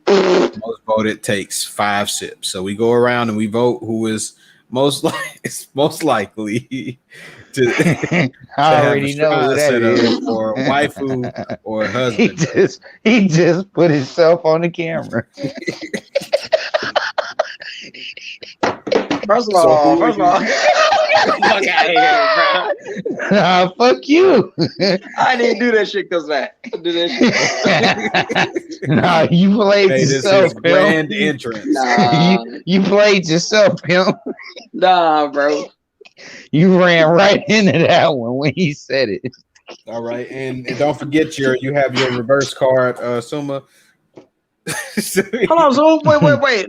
Most voted takes 5 sips. So we go around and we vote who is most likely to, I to have a already know who shrine that set up is. for waifu or he husband. just put himself on the camera. First of So all, who are get the fuck out of here, bro. Nah, fuck you. I didn't do that shit because that. I do that shit. Nah, you played Hey, this yourself, is pimp. grand entrance. Nah, you played yourself, pimp. nah, bro. You ran right into that one when he said it. All right, and don't forget you have your reverse card, Suma. Hold on, so wait.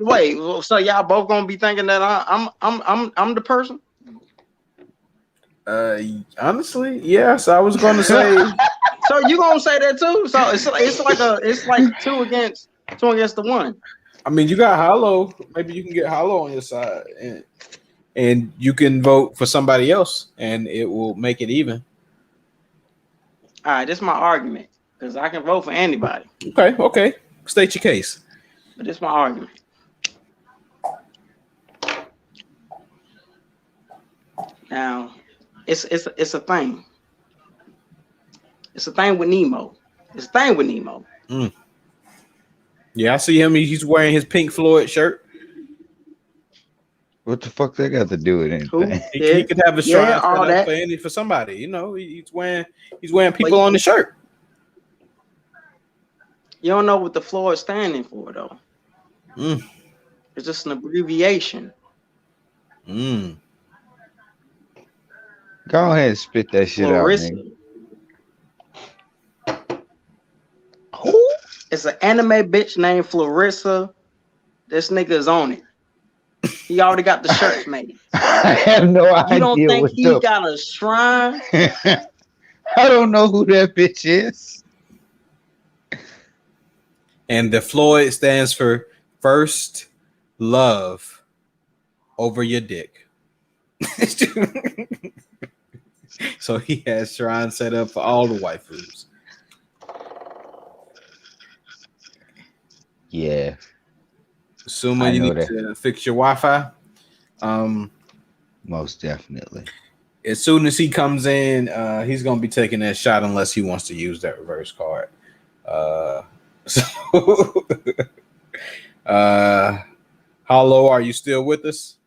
So y'all both gonna be thinking that I'm the person? Honestly, yes, I was going to say. So you gonna say that too? So it's like two against the one. I mean, you got Hollow. Maybe you can get Hollow on your side, and you can vote for somebody else, and it will make it even. All right, this is my argument because I can vote for anybody. Okay. State your case. But this is my argument. Now, it's a thing. It's a thing with Nemo. It's a thing with Nemo. Yeah, I see him. He's wearing his Pink Floyd shirt. What the fuck that got to do with anything? He could have a shrine set all up that. for somebody. You know, he's wearing people on the shirt. You don't know what the Floyd is standing for, though. It's just an abbreviation. Go ahead and spit that shit Clarissa. out, nigga. Who? It's an anime bitch named Clarissa. This nigga is on it. He already got the shirts made. I have no idea. You don't think he got a shrine? I don't know who that bitch is. And the Floyd stands for first love over your dick. So he has shrine set up for all the waifus. Yeah. Suma, you need to fix your Wi-Fi. Most definitely. As soon as he comes in, he's gonna be taking that shot unless he wants to use that reverse card. Hollow, are you still with us?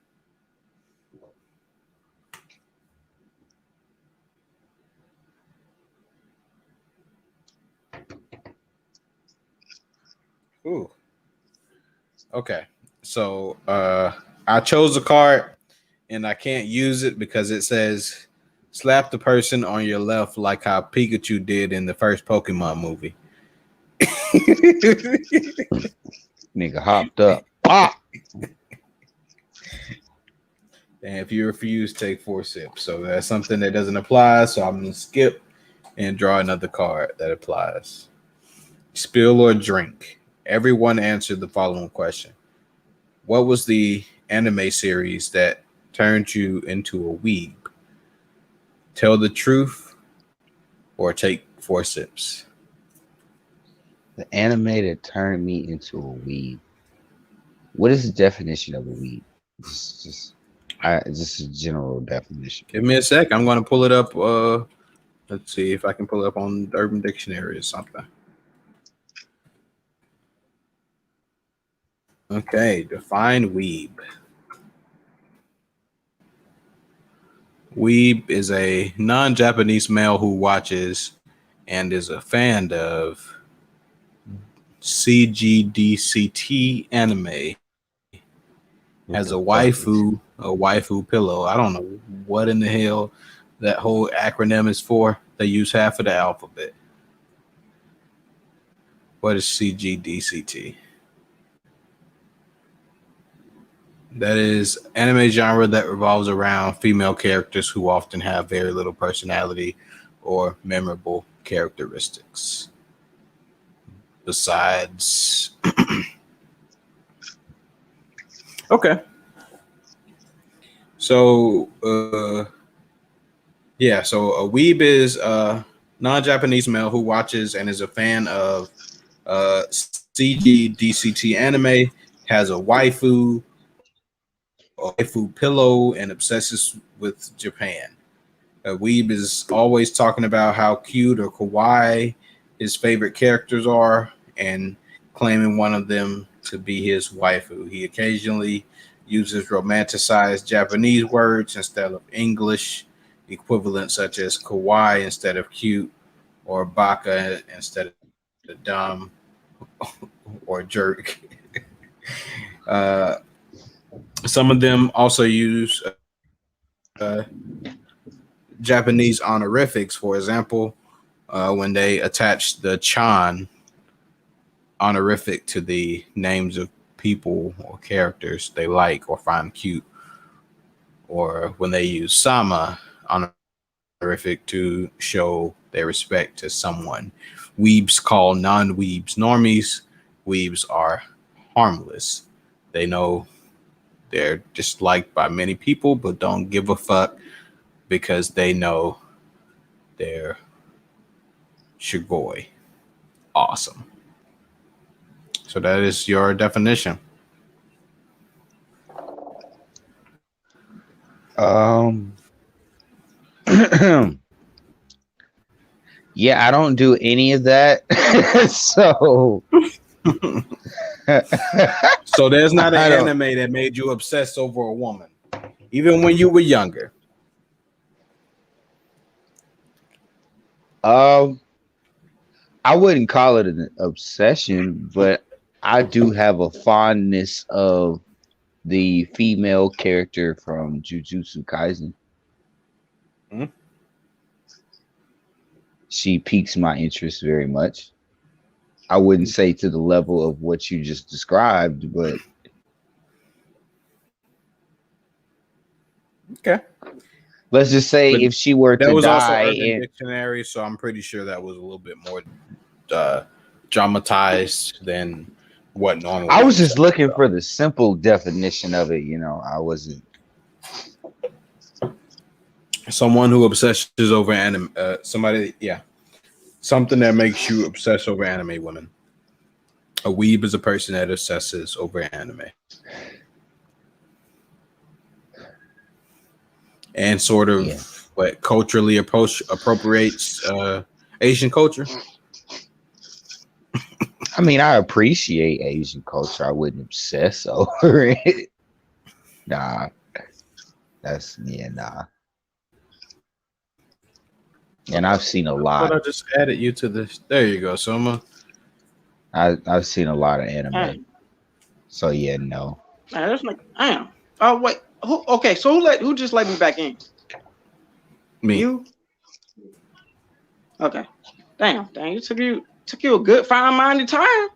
Ooh. Okay. So I chose a card and I can't use it because it says slap the person on your left like how Pikachu did in the first Pokemon movie. Nigga hopped up. Ah! And if you refuse, take 4 sips. So that's something that doesn't apply. So I'm going to skip and draw another card that applies. Spill or drink. Everyone answered the following question. What was the anime series that turned you into a weeb? Tell the truth or take 4 sips. The anime that turned me into a weeb. What is the definition of a weeb? Just a general definition. Give me a sec. I'm going to pull it up. Let's see if I can pull it up on Urban Dictionary or something. Okay, define weeb. Weeb is a non-Japanese male who watches and is a fan of CGDCT anime. Has a waifu pillow. I don't know what in the hell that whole acronym is for. They use half of the alphabet. What is CGDCT? That is anime genre that revolves around female characters who often have very little personality or memorable characteristics. Besides, okay. So, yeah. So a weeb is a non-Japanese male who watches and is a fan of CG DCT anime, has a waifu, a waifu pillow, and obsesses with Japan. Weeb is always talking about how cute or kawaii his favorite characters are and claiming one of them to be his waifu. He occasionally uses romanticized Japanese words instead of English equivalents such as kawaii instead of cute or baka instead of dumb or jerk. uh, some of them also use Japanese honorifics, for example, when they attach the chan honorific to the names of people or characters they like or find cute, or when they use sama honorific to show their respect to someone. Weebs call non-weebs normies. Weebs are harmless. They know they're disliked by many people, but don't give a fuck because they know they're shigoi. Awesome. So that is your definition. Yeah, I don't do any of that. So So there's not an I don't. anime that made you obsess over a woman, even when you were younger. Um, I wouldn't call it an obsession, but I do have a fondness of the female character from Jujutsu Kaisen. Mhm. She piques my interest very much. I wouldn't say to the level of what you just described, but Okay. let's just say But if she were that to was also die Urban in Dictionary, so I'm pretty sure that was a little bit more uh, dramatized than what I normally was we say. just looking So, for the simple definition of it, I wasn't. someone who obsesses over anime, something that makes you obsess over anime women. A weeb is a person that obsesses over anime and sort Yeah. of what culturally appropriates Asian culture. I mean, I appreciate Asian culture. I wouldn't obsess over it. Nah, nah. And I've seen a I thought lot. I just added you to this. There you go, Soma. I've seen a lot of anime. Damn. So yeah, no. That's like, damn. Oh wait. Who? Okay. So who just let me back in? Me. You? Okay. Damn. You took you a good fine-minded time,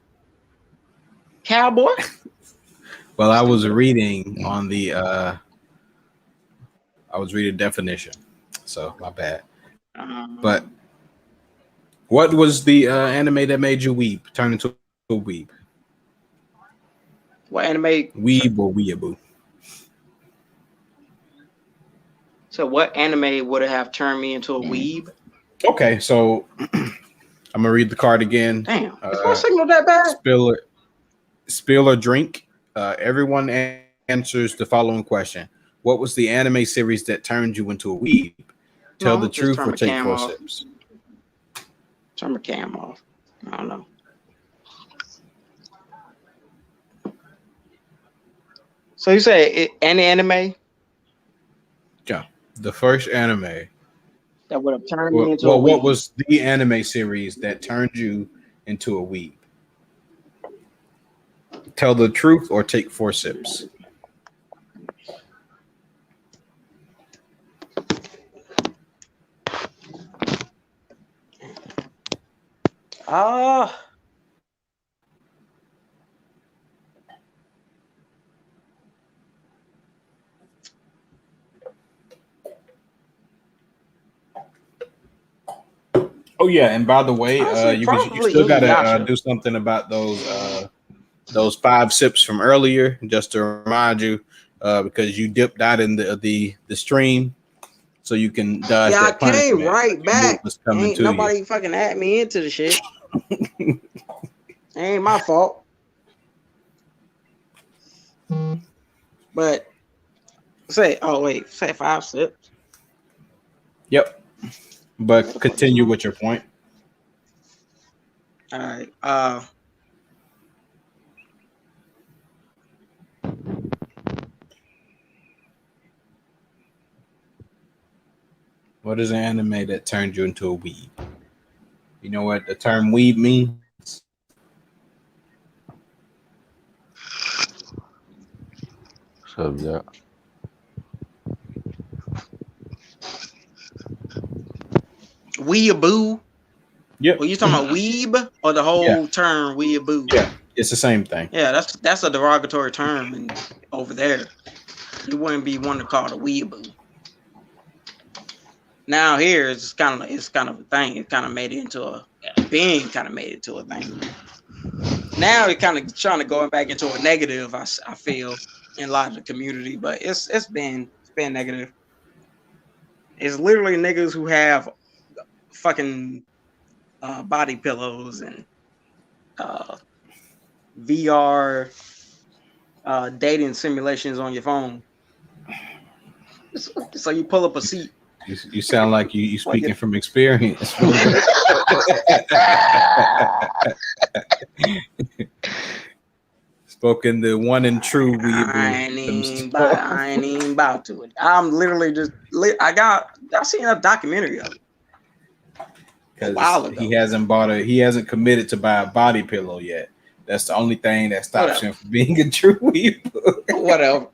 cowboy. Well, I was reading on the I was reading definition, so my bad. But what was the anime that made you weep? Turn into a weep? What anime? Weeb or weeaboo? So what anime would have turned me into a weeb? Okay, so I'm gonna read the card again. Damn. Is my signal that bad? Spill or drink. Everyone answers the following question: what was the anime series that turned you into a weeb? Tell the Just truth turn or my take cam 4 off. sips. Turn my cam off. I don't know. So you say any anime Yeah, the first anime. that would have turned me into a Well, what weeb? was the anime series that turned you into a weeb? Tell the truth or take 4 sips. Oh yeah, and by the way, Honestly, you probably still gotta Inuyasha. do something about those 5 sips from earlier. Just to remind you, because you dipped out in the stream, so you can dodge Yeah, I that came punishment. right Your move back. was coming Ain't to nobody fucking at me into the shit. Ain't my fault. But say 5 steps. you. Yep. But continue with your point. All right. What is an anime that turned you into a weeb? You know what the term weeb means? So yeah. Weeaboo. Yep. Well, you talking about weeb or the whole term weeaboo? Yeah, it's the same thing. Yeah, that's a derogatory term, and over there, you wouldn't be one to call it a weeaboo. Now here, it's kind of a thing. It kind of made it into a being. Kind of made it into a thing. Now it kind of trying to go back into a negative. I feel in a lot of the community, but it's been negative. It's literally niggas who have fucking body pillows and VR dating simulations on your phone. So you pull up a seat. You sound like you speaking from experience. Spoken the one and true weeaboo. I ain't even about to it. I'm literally just I seen a documentary of it. Because he hasn't committed to buy a body pillow yet. That's the only thing that stops him from being a true weeaboo. Whatever.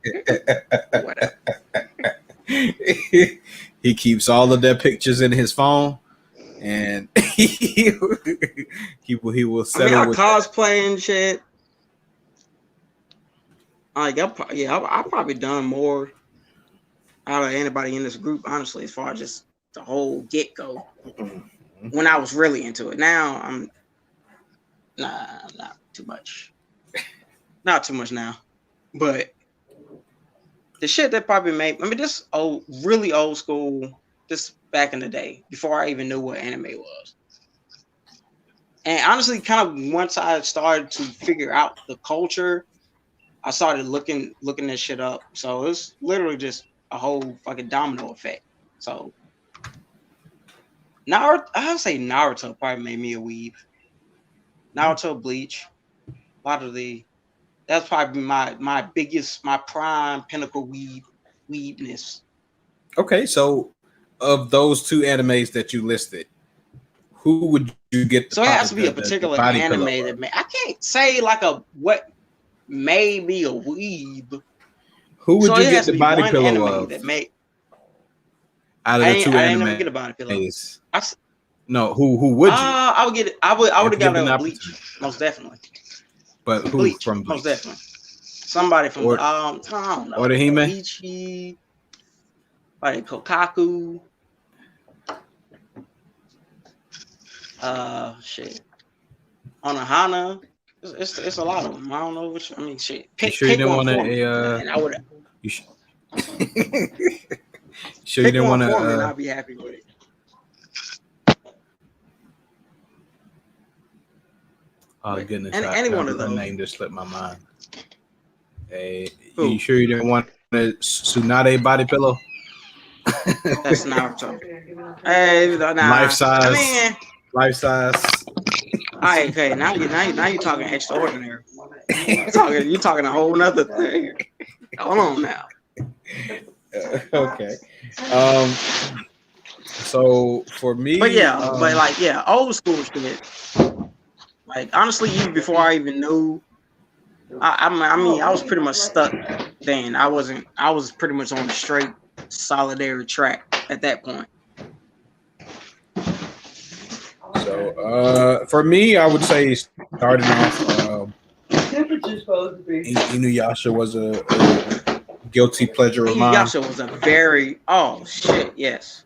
He keeps all of their pictures in his phone, and he will settle with cosplay and shit. Like I probably done more out of anybody in this group, honestly, as far as just the whole get go. When I was really into it. Now I'm not too much. Not too much now. But the shit that probably made this really old school, this back in the day, before I even knew what anime was. And honestly, kind of once I started to figure out the culture, I started looking this shit up. So it's literally just a whole fucking domino effect. So Naruto, I would say Naruto probably made me a weeb. Naruto, Bleach, a lot of that's probably my biggest, my prime pinnacle weebness. Okay, so of those two animes that you listed, who would you get? So it has to be a particular anime that I can't say like what made me a weeb. Who would you get the body pillow of? That made out of the two anime, I never get a body pillow. No, who would you? I would get it. I would have got a Bleach, most definitely. But who Bleach, from Bleach? Most definitely. Somebody from I don't know. Or the Hime? Ichi, like Kokaku. Shit. Onohana. It's a lot of them. I don't know which. Shit. Pick sure you didn't want to. And I would. You sure you didn't want to? And I'll be happy with it. Oh goodness! Any one of those. Name just slipped my mind. Hey, you sure you didn't want a Tsunade body pillow? That's Naruto. Hey, life size. Life size. All right, okay. Now you're talking extraordinary. You're talking a whole nother thing. Hold on now. Okay. So for me, but old school shit. Like honestly, even before I even knew, I was pretty much stuck then. I was pretty much on a straight solitary track at that point. So for me, I would say starting off, Inuyasha was a guilty pleasure of mine. Inuyasha was a very yes.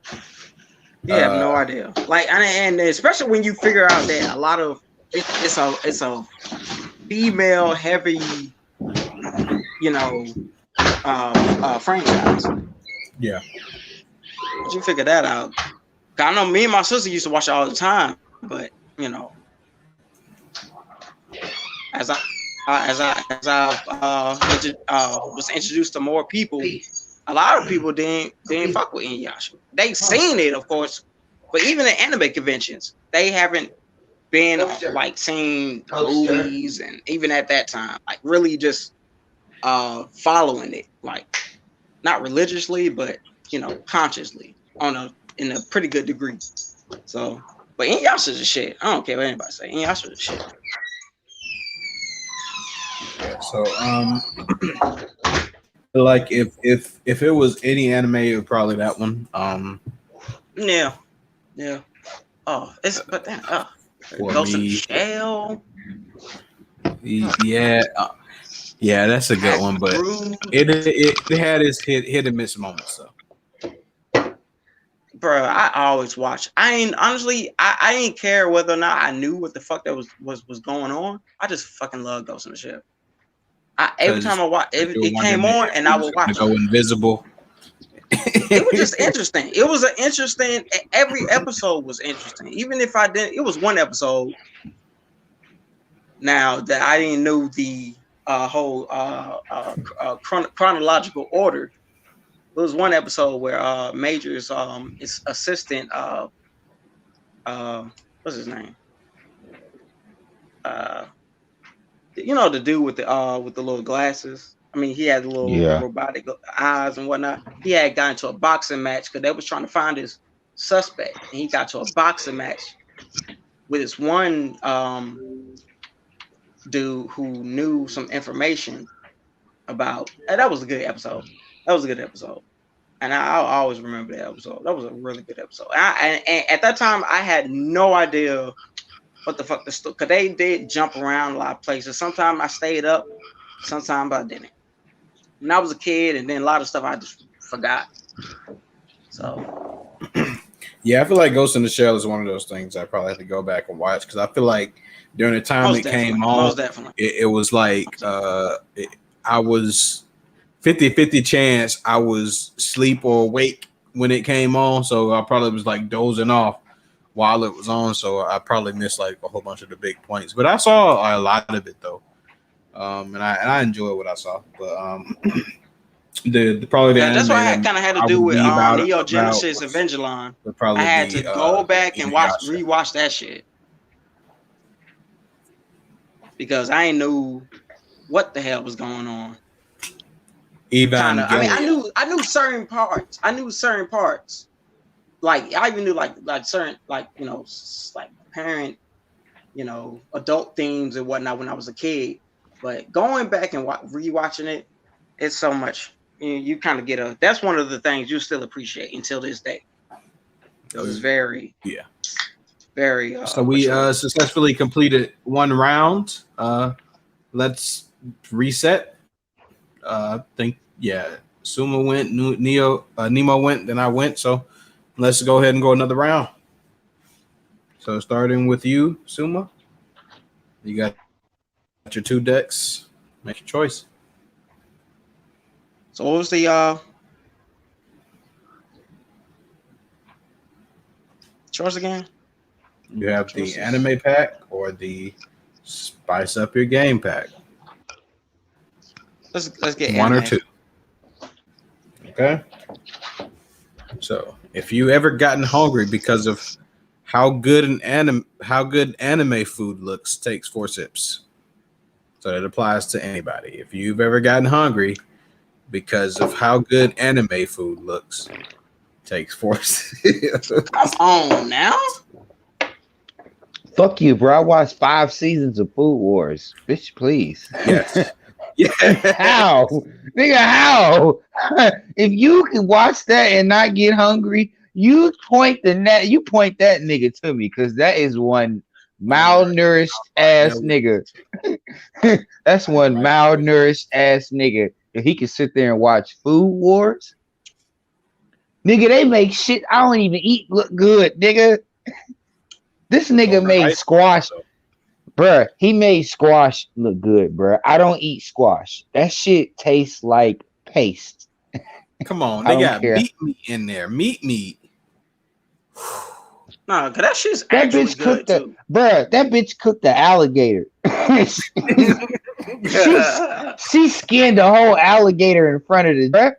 You have no idea. Like and especially when you figure out that a lot of it's a female heavy, franchise. Yeah. Did you figure that out? I know me and my sister used to watch it all the time, but you know, as I was introduced to more people, a lot of people didn't fuck with Inuyasha. They seen it, of course, but even at anime conventions, they haven't been like seeing movies, and even at that time, like really just following it, like not religiously, but you know, consciously in a pretty good degree. So, but Inuyasha's a shit. I don't care what anybody say. Inuyasha's a shit. Yeah, so like if it was any anime, it would probably that one. Yeah. Oh, it's but then Ghost in the Me, Shell. yeah, yeah, that's a good one, but it had its hit and miss moments. So, bro, I always watch. I ain't care whether or not I knew what the fuck that was going on. I just fucking love Ghost in the Shell. Every time I watch, it came on, and I would watch. Go invisible. It was just interesting. It was an interesting. Every episode was interesting, even if I didn't. It was one episode. Now that I didn't know the whole chronological order, there was one episode where Major's his assistant what's his name? You know, the dude with the little glasses. I mean, he had the little robotic eyes and whatnot. He had gotten into a boxing match because they was trying to find his suspect, and he got to a boxing match with this one dude who knew some information about. And that was a good episode. And I'll always remember that episode. That was a really good episode. And at that time, I had no idea what the fuck because they did jump around a lot of places. Sometimes I stayed up, sometimes I didn't. When I was a kid, and then a lot of stuff I just forgot. So, yeah, I feel like Ghost in the Shell is one of those things I probably have to go back and watch because I feel like during the time it came on, it was like I was 50-50 chance I was asleep or awake when it came on, so I probably was like dozing off while it was on, so I probably missed like a whole bunch of the big points. But I saw a lot of it though. And I enjoyed what I saw, but that's why I kind of had to do with Neo Genesis Evangelion. I had to go back and rewatch that shit because I ain't knew what the hell was going on. I knew certain parts. Like I even knew like certain like you know like parent, you know, adult themes and whatnot when I was a kid. But going back and rewatching it, it's so much. You kind of get that's one of the things you still appreciate until this day. It was very. So we successfully completed one round. Let's reset. Suma went, Nemo went, then I went. So let's go ahead and go another round. So starting with you, Suma, you got your two decks. Make your choice. So what was the choice again? You have the anime pack or the spice up your game pack. Let's get one anime. or two. Okay. So if you ever gotten hungry because of how good anime food looks, takes 4 sips. So that applies to anybody. If you've ever gotten hungry because of how good anime food looks, takes 4 sips. Come on now. Fuck you, bro. I watched 5 seasons of Food Wars. Bitch, please. Yes. Yeah. How? Nigga, how? If you can watch that and not get hungry, you point that nigga to me, because that is one malnourished ass nigga. That's one malnourished ass nigga. If he can sit there and watch Food Wars, nigga, they make shit I don't even eat look good, nigga. This nigga made squash. Bruh, he made squash look good, bruh. I don't eat squash. That shit tastes like paste. Come on, I they don't got care. meat in there. Meat. No, cause that shit's That actually bitch good cooked the too. bruh. That bitch cooked the alligator. she she skinned the whole alligator in front of the bruh.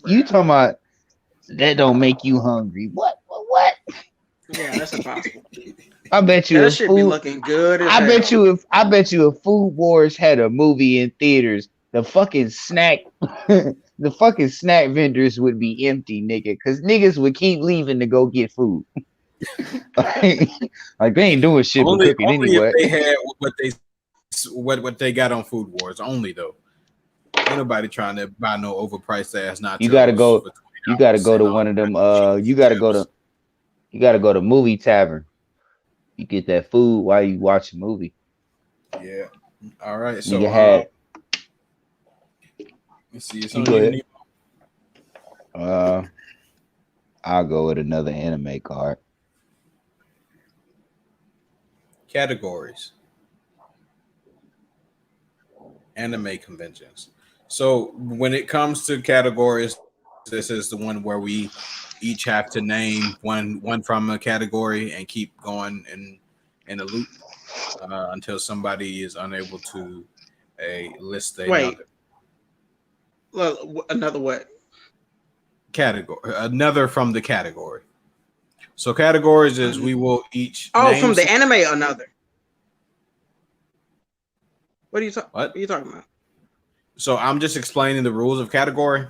You talking about that don't make you hungry? What? Yeah, that's impossible. I bet Yeah, you that if shit be food. looking good as I bet hell. you if Food Wars had a movie in theaters, the fucking snack, the fucking snack vendors would be empty, nigga, because niggas would keep leaving to go get food. Like they ain't doing shit but Only cooking if anyway. they had what they got on Food Wars. Only though. Ain't nobody trying to buy no overpriced ass You gotta nachos go. for You gotta $20 go and to all one of them. kinds of You cheese gotta go to. chips. You gotta go to movie tavern. You get that food while you watch a movie. Yeah. All right. So Nigga had. let's see. It's You on go you. ahead. I'll go with another anime card. Categories. Anime conventions. So when it comes to categories, this is the one where we each have to name one from a category and keep going in a loop until somebody is unable to list Wait, another look, another what? category, another from the category. So categories is we will each Oh, name from the anime, another. What are you talking about? So I'm just explaining the rules of category.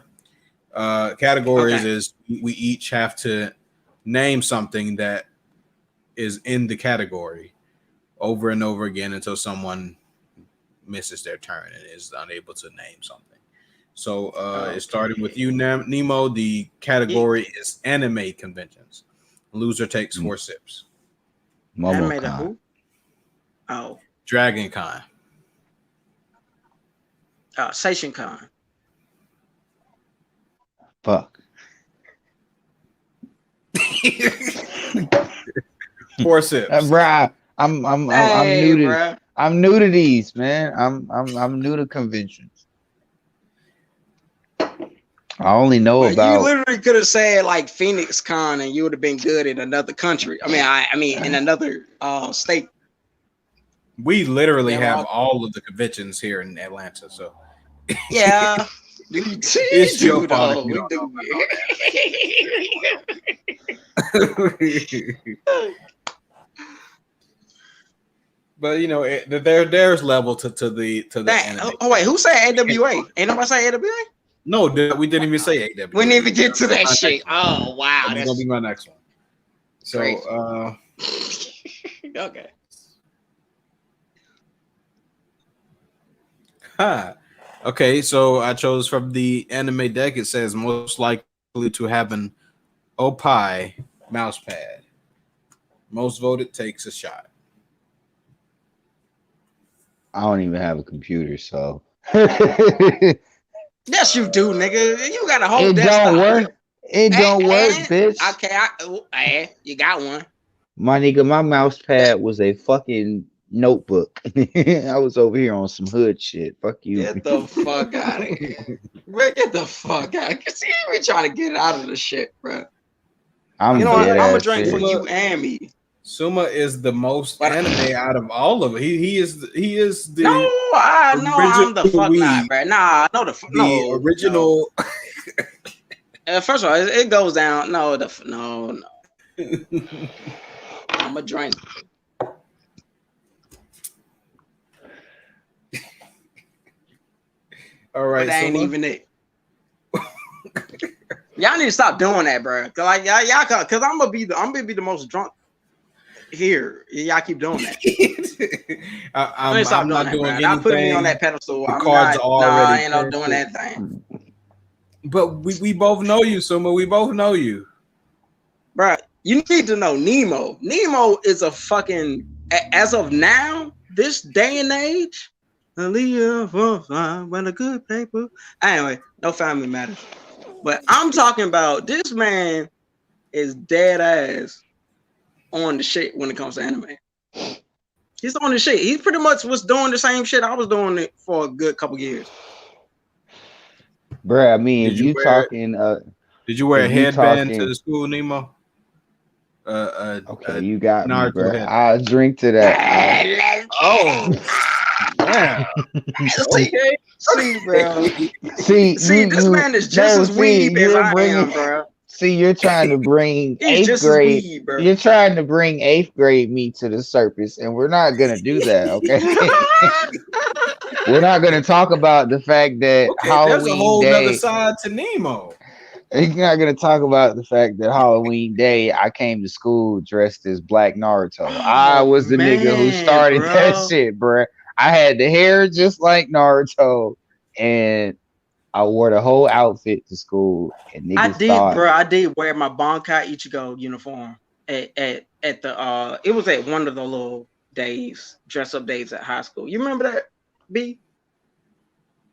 Categories Okay. is we each have to name something that is in the category over and over again until someone misses their turn and is unable to name something. So it started with you, Nemo. The category is anime conventions. Loser takes 4 sips. Anime the MomoCon. who? Oh, Dragon Con. Seishin Con. Fuck. 4 sips. Bruh, I'm Hey, new to bruh. I'm new to these, man. I'm new to conventions. I only know Well, you about literally could have said like Phoenix Con, and you would have been good in another country. I mean, in another state. We literally Yeah, have well, all of the conventions here in Atlanta. So yeah, it's your do fault if though. you We don't do. know about But you know, there's level to the anime. Oh wait, who said AWA? Ain't nobody say AWA? No, we didn't even say AW. We didn't even get to that shit. Oh wow, That's gonna be my next one. So crazy. Okay. Okay, so I chose from the anime deck. It says most likely to have an Opie mouse pad. Most voted takes a shot. I don't even have a computer, so Yes, you do, nigga. You got a whole it desktop. don't work. It don't work, bitch. Okay, you got one. My nigga, my mouse pad was a fucking notebook. I was over here on some hood shit. Fuck you. Get the fuck out of here. Bro, get the fuck out. See, we trying to get out of the shit, bro. I'm You know what? dead I'm gonna ass drink for serious. you and me. Suma is the most But- anime out of all of it. He is the No, I'm the fuck not, bro. Nah, no, the original. No. First of all, it goes down. No. I'm a drink. All right, But that ain't Suma. even it. Y'all need to stop doing that, bro. Cause like y'all, cause I'm gonna be the most drunk here. Y'all keep doing that. I'm not doing anything. Y'all putting me on that pedestal. The I'm cards not. are Nah, I already ain't no doing printed. that thing, But we both know you, Suma. We both know you. bro. You need to know Nemo. Nemo is a fucking, as of now, this day and age. When a good paper. Anyway, no family matters. But I'm talking about this man is dead ass on the shit when it comes to anime. He's on the shit. He pretty much was doing the same shit I was doing it for a good couple years. Bruh, I mean, Did you did you wear a if you headband to talking, the school, Nemo? okay, you got me, Naruto bruh. headband. I'll drink to that, Oh, yeah. Okay. See, bro. See, See, this man is just as weeb as you're I bringing. am, bro. See, you're trying to bring He's just as weeb, bro. You're trying to bring eighth grade me to the surface, and we're not gonna do that, okay? We're not gonna talk about the fact that Okay, there's a Halloween whole nother Day. side to Nemo. You're not gonna talk about the fact that Halloween Day I came to school dressed as Black Naruto. I was the nigga who started that shit, bruh. I had the hair just like Naruto, and I wore the whole outfit to school, and niggas thought I did wear my Bankai Ichigo uniform at the it was at one of the little days, dress up days at high school. You remember that, B?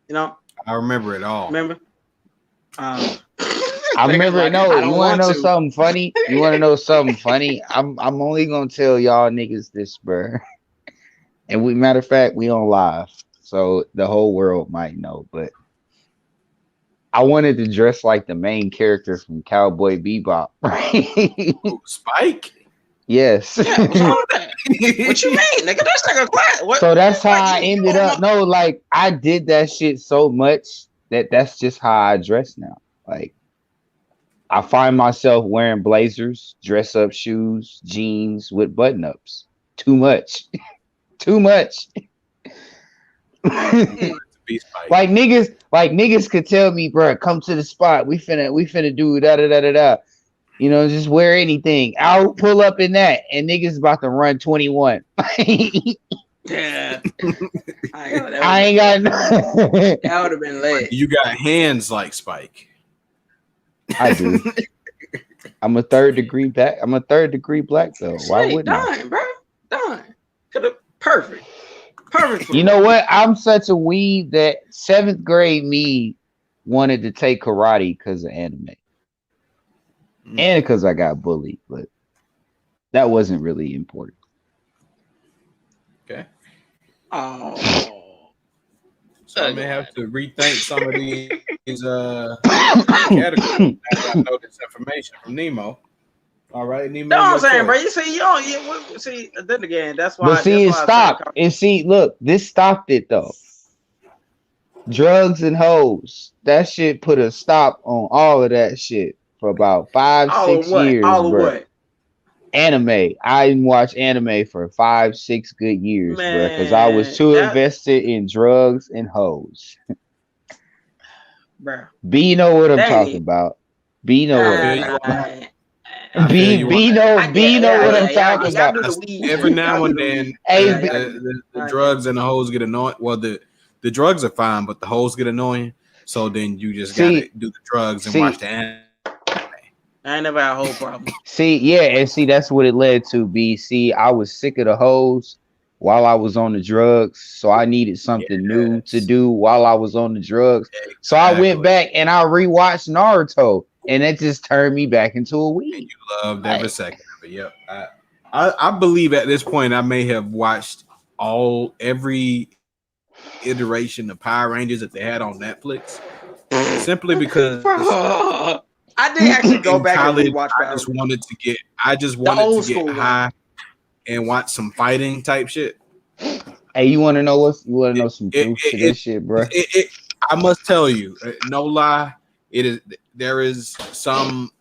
You know? I remember it all. Remember? I remember it. No, you want to know something funny? You want to know something funny? I'm only gonna tell y'all niggas this, bruh. And matter of fact, we on live, so the whole world might know. But I wanted to dress like the main character from Cowboy Bebop. Ooh, Spike? Yes. Yeah, what's wrong with that? What you mean, nigga? That's like a class. So that's how I ended up. No, like I did that shit so much that's just how I dress now. Like I find myself wearing blazers, dress up shoes, jeans with button ups. Too much. Too much. Like niggas could tell me, bro, come to the spot. We finna do da da da da da. You know, just wear anything. I'll pull up in that, and niggas about to run 21. Yeah. I ain't got no. That would have been lit. You got hands like Spike. I do. I'm a third degree black. I'm a third degree black belt. Why wouldn't I? Bro. Done. Perfect. Perfect. You know what? I'm such a weeb that 7th grade me wanted to take karate because of anime. And because I got bullied, but that wasn't really important. Okay. Oh. So I may have to rethink some of these categories. I know this information from Nemo. All right, Nemo. That's what I'm saying, bro. You see, then again, that's why. But see, it stopped. And see, look, this stopped it though. Drugs and hoes. That shit put a stop on all of that shit for about 5-6 years. All of what? Anime. I didn't watch anime for 5-6 good years, bro, because I was too invested in drugs and hoes. Bro. B know what I'm talking about. B know what I'm talking about. B know what I'm talking about. Every now and then, the drugs and the hoes get annoying. Well, the drugs are fine, but the hoes get annoying. So then you just gotta do the drugs and watch the anime. I ain't never had a whole problem. See, that's what it led to. B. See, I was sick of the hoes while I was on the drugs, so I needed something new to do while I was on the drugs. Exactly. So I went back and I rewatched Naruto, and it just turned me back into a weeb. You loved every second of it. Yep. I believe at this point I may have watched every iteration of Power Rangers that they had on Netflix, simply because I did actually go back and rewatch. I just wanted to get high and watch some fighting type shit. Hey, you want to know some truth to this shit, bro? I must tell you, no lie, there is some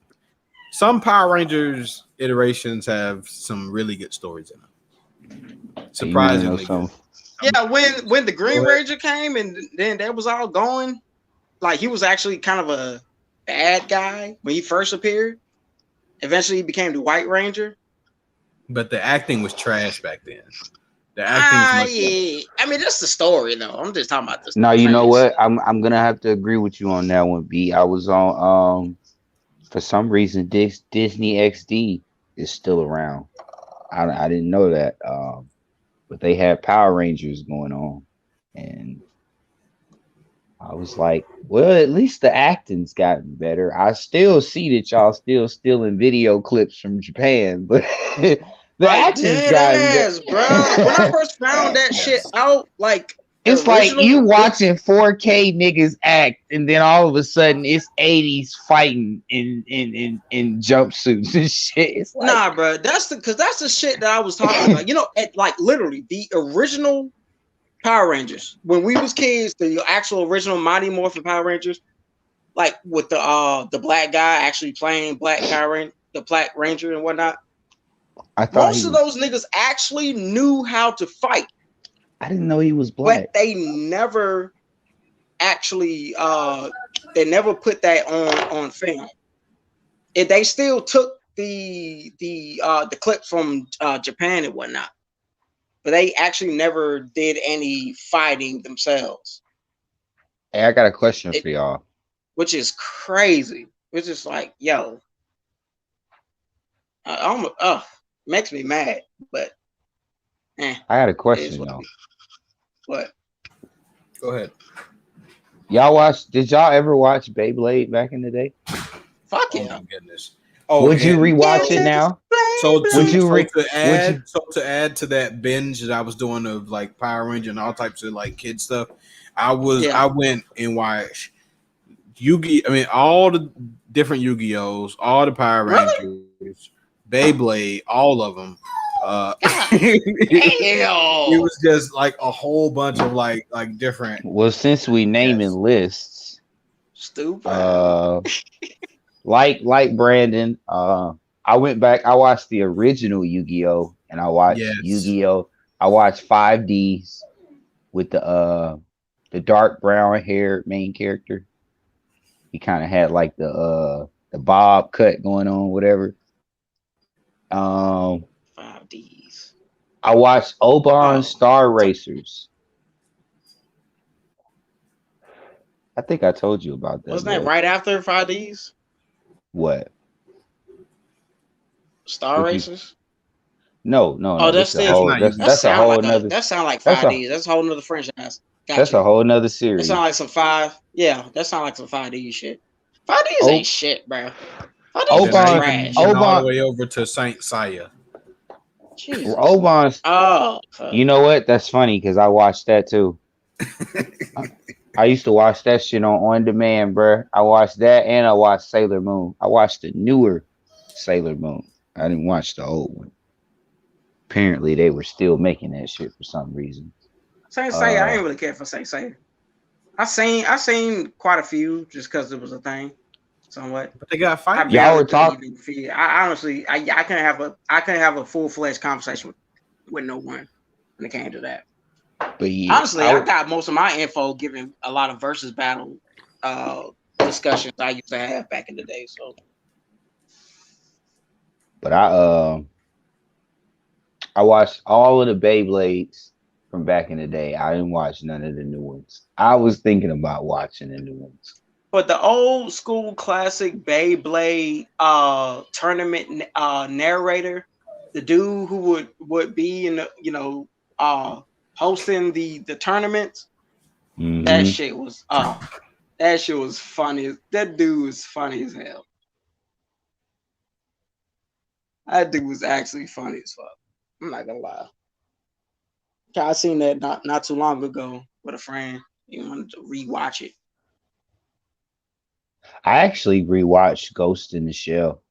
Power Rangers iterations have some really good stories in them. Surprisingly good. Yeah, when the Green Ranger came and then that was all going, like he was actually kind of a bad guy when he first appeared. Eventually he became the White Ranger. But the acting was trash back then. The acting I mean, that's the story though. I'm just talking about this. No, you know what? I'm gonna have to agree with you on that one, B. I was on for some reason Disney XD is still around. I didn't know that. But they had Power Rangers going on, and I was like, well, at least the acting's gotten better. I still see that y'all still stealing video clips from Japan, but The Like acting's dead gotten good. ass, bro. When I first found that shit Yes. out, like the It's like original, you watching 4K niggas act, and then all of a sudden it's 80s fighting in jumpsuits and shit. It's like nah, bro. That's the shit that I was talking about. You know, like literally the original Power Rangers when we was kids, the actual original Mighty Morphin Power Rangers, like with the black guy actually playing the Black Ranger and whatnot. I thought he Most of was. those niggas actually knew how to fight, I didn't know he was but black. they never actually they never put that on film. They still took the clips from Japan and whatnot, but they actually never did any fighting themselves. Hey, I got a question for y'all. Which is crazy. It's just like, yo, makes me mad, but I had a it is question what though. it is. What? Go ahead. Did y'all ever watch Beyblade back in the day? Fuck Oh yeah. my goodness. Oh, Would you rewatch it Yeah, now? So Would you to add to that binge that I was doing of like Power Ranger and all types of like kid stuff, I went and watched Yu-Gi. I mean, all the different Yu-Gi-Ohs, all the Power Really? Rangers, Beyblade, all of them. It was just like a whole bunch of like different. Well, since we naming lists, Stupid. like Brandon, I went back. I watched the original Yu-Gi-Oh, and I watched Yes. Yu-Gi-Oh. I watched 5Ds with the dark brown haired main character. He kind of had like the bob cut going on, whatever. 5Ds. I watched Oban Star Racers. I think I told you about that. Wasn't that right after 5Ds? What? Star Racers? No. Oh, that's That's a still whole. not That's a whole nother. that sound like That's 5Ds. a That's a whole nother franchise. that's a whole nother That series. sound like some that sound like some 5D shit. 5Ds ain't shit, bro. 5Ds is Then I trash. even went all the Oban. way over to Saint Seiya. Jesus. Oban's. Oh, You know what? That's funny because I watched that too. I used to watch that shit on demand, bro. I watched that and I watched Sailor Moon. I watched the newer Sailor Moon. I didn't watch the old one. Apparently, they were still making that shit for some reason. Saint Seiya, I ain't really care for Saint Seiya. I seen quite a few just because it was a thing, somewhat. But they got fight. Y'all were talking. I honestly, I couldn't have a full fledged conversation with no one when it came to that. But yeah, Honestly, I got most of my info given a lot of versus battle discussions I used to have back in the day. So, but I watched all of the Beyblades from back in the day. I didn't watch none of the new ones. I was thinking about watching the new ones. but the old school classic Beyblade tournament narrator, the dude who would be in the hosting the tournaments, Mhm. that shit was funny. That dude was funny as hell. That dude was actually funny as fuck. I'm not gonna lie. I seen that not too long ago with a friend. He wanted to rewatch it. I actually rewatched Ghost in the Shell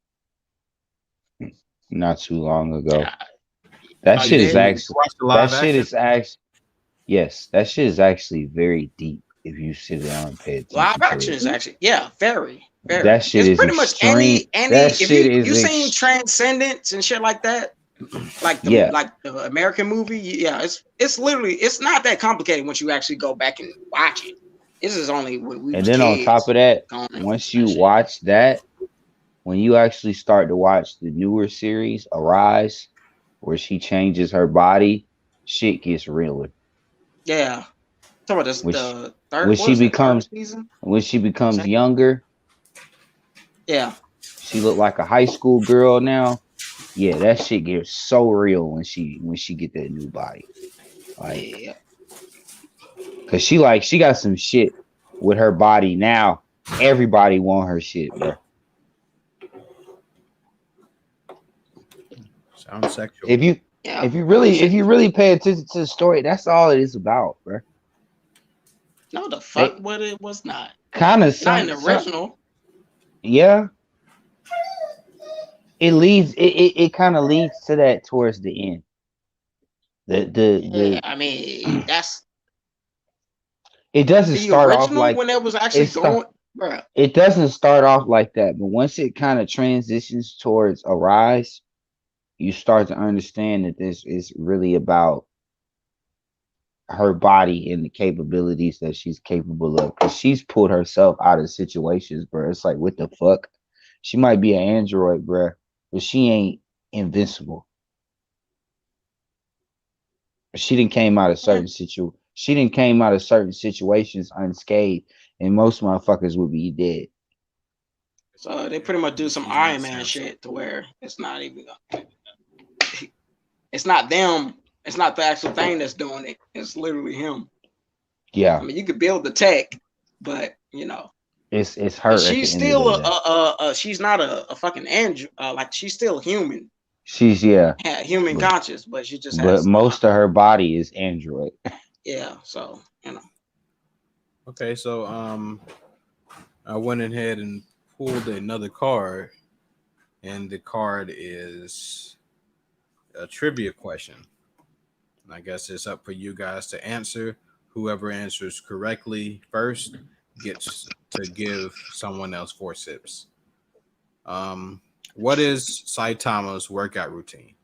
not too long ago. That shit is actually yes, that shit is actually very deep if you sit down and pay attention. Live action is actually very. That shit it's is pretty extreme. much any That if shit you is seen Transcendence and shit like that, like the American movie, it's literally it's not that complicated once you actually go back and watch it. This is only when we and then on top of that, once you watch that, when you actually start to watch the newer series, Arise, where she changes her body, shit gets realer. Yeah. Talk about this, the third when she becomes younger. Yeah. She looked like a high school girl now. Yeah, that shit gets so real when she get that new body. Like, cause she got some shit with her body now. Everybody want her shit, bro. Sounds sexual. If you Yeah. if you really pay attention to the story, that's all it is about, bro. No, the fuck, but it was not. Kind of Not in the original. yeah. It kind of leads to that towards the end. Yeah, I mean, that's It doesn't the start off original like when it was actually it start. going, bro. It doesn't start off like that, but once it kind of transitions towards a rise, you start to understand that this is really about her body and the capabilities that she's capable of. Because she's pulled herself out of situations, bro. It's like, what the fuck? She might be an android, bro, but she ain't invincible. She didn't came out of certain She didn't came out of certain situations unscathed, and most motherfuckers would be dead. So they pretty much do some Iron Man shit to where it's not even. It's not them. It's not the actual thing that's doing it. It's literally him. Yeah. I mean, you could build the tech, but you know, it's her. she's still she's not a fucking android. Like she's still human. She's human conscious, but she just but has. most of her body is android. Yeah, so you know. Okay, so I went ahead and pulled another card, and the card is a trivia question. And I guess it's up for you guys to answer. Whoever answers correctly first gets to give someone else 4 sips. What is Saitama's workout routine?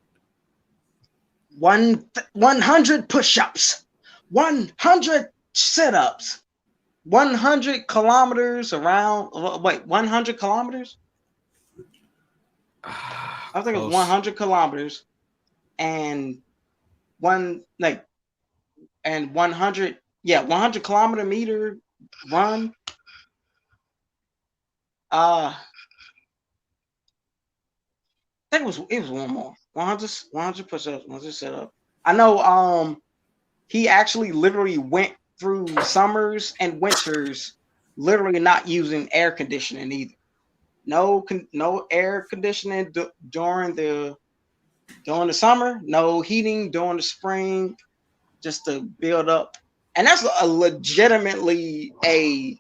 100 push-ups, 100 sit-ups, 100 kilometers around. Wait, 100 kilometers? I think it's 100 kilometers and 100 100 kilometer meter run. I think it was one more. 100 push-ups, 100 sit-ups. I know he actually literally went through summers and winters literally not using air conditioning either. No air conditioning during the summer, no heating during the spring, just to build up. And that's a legitimately a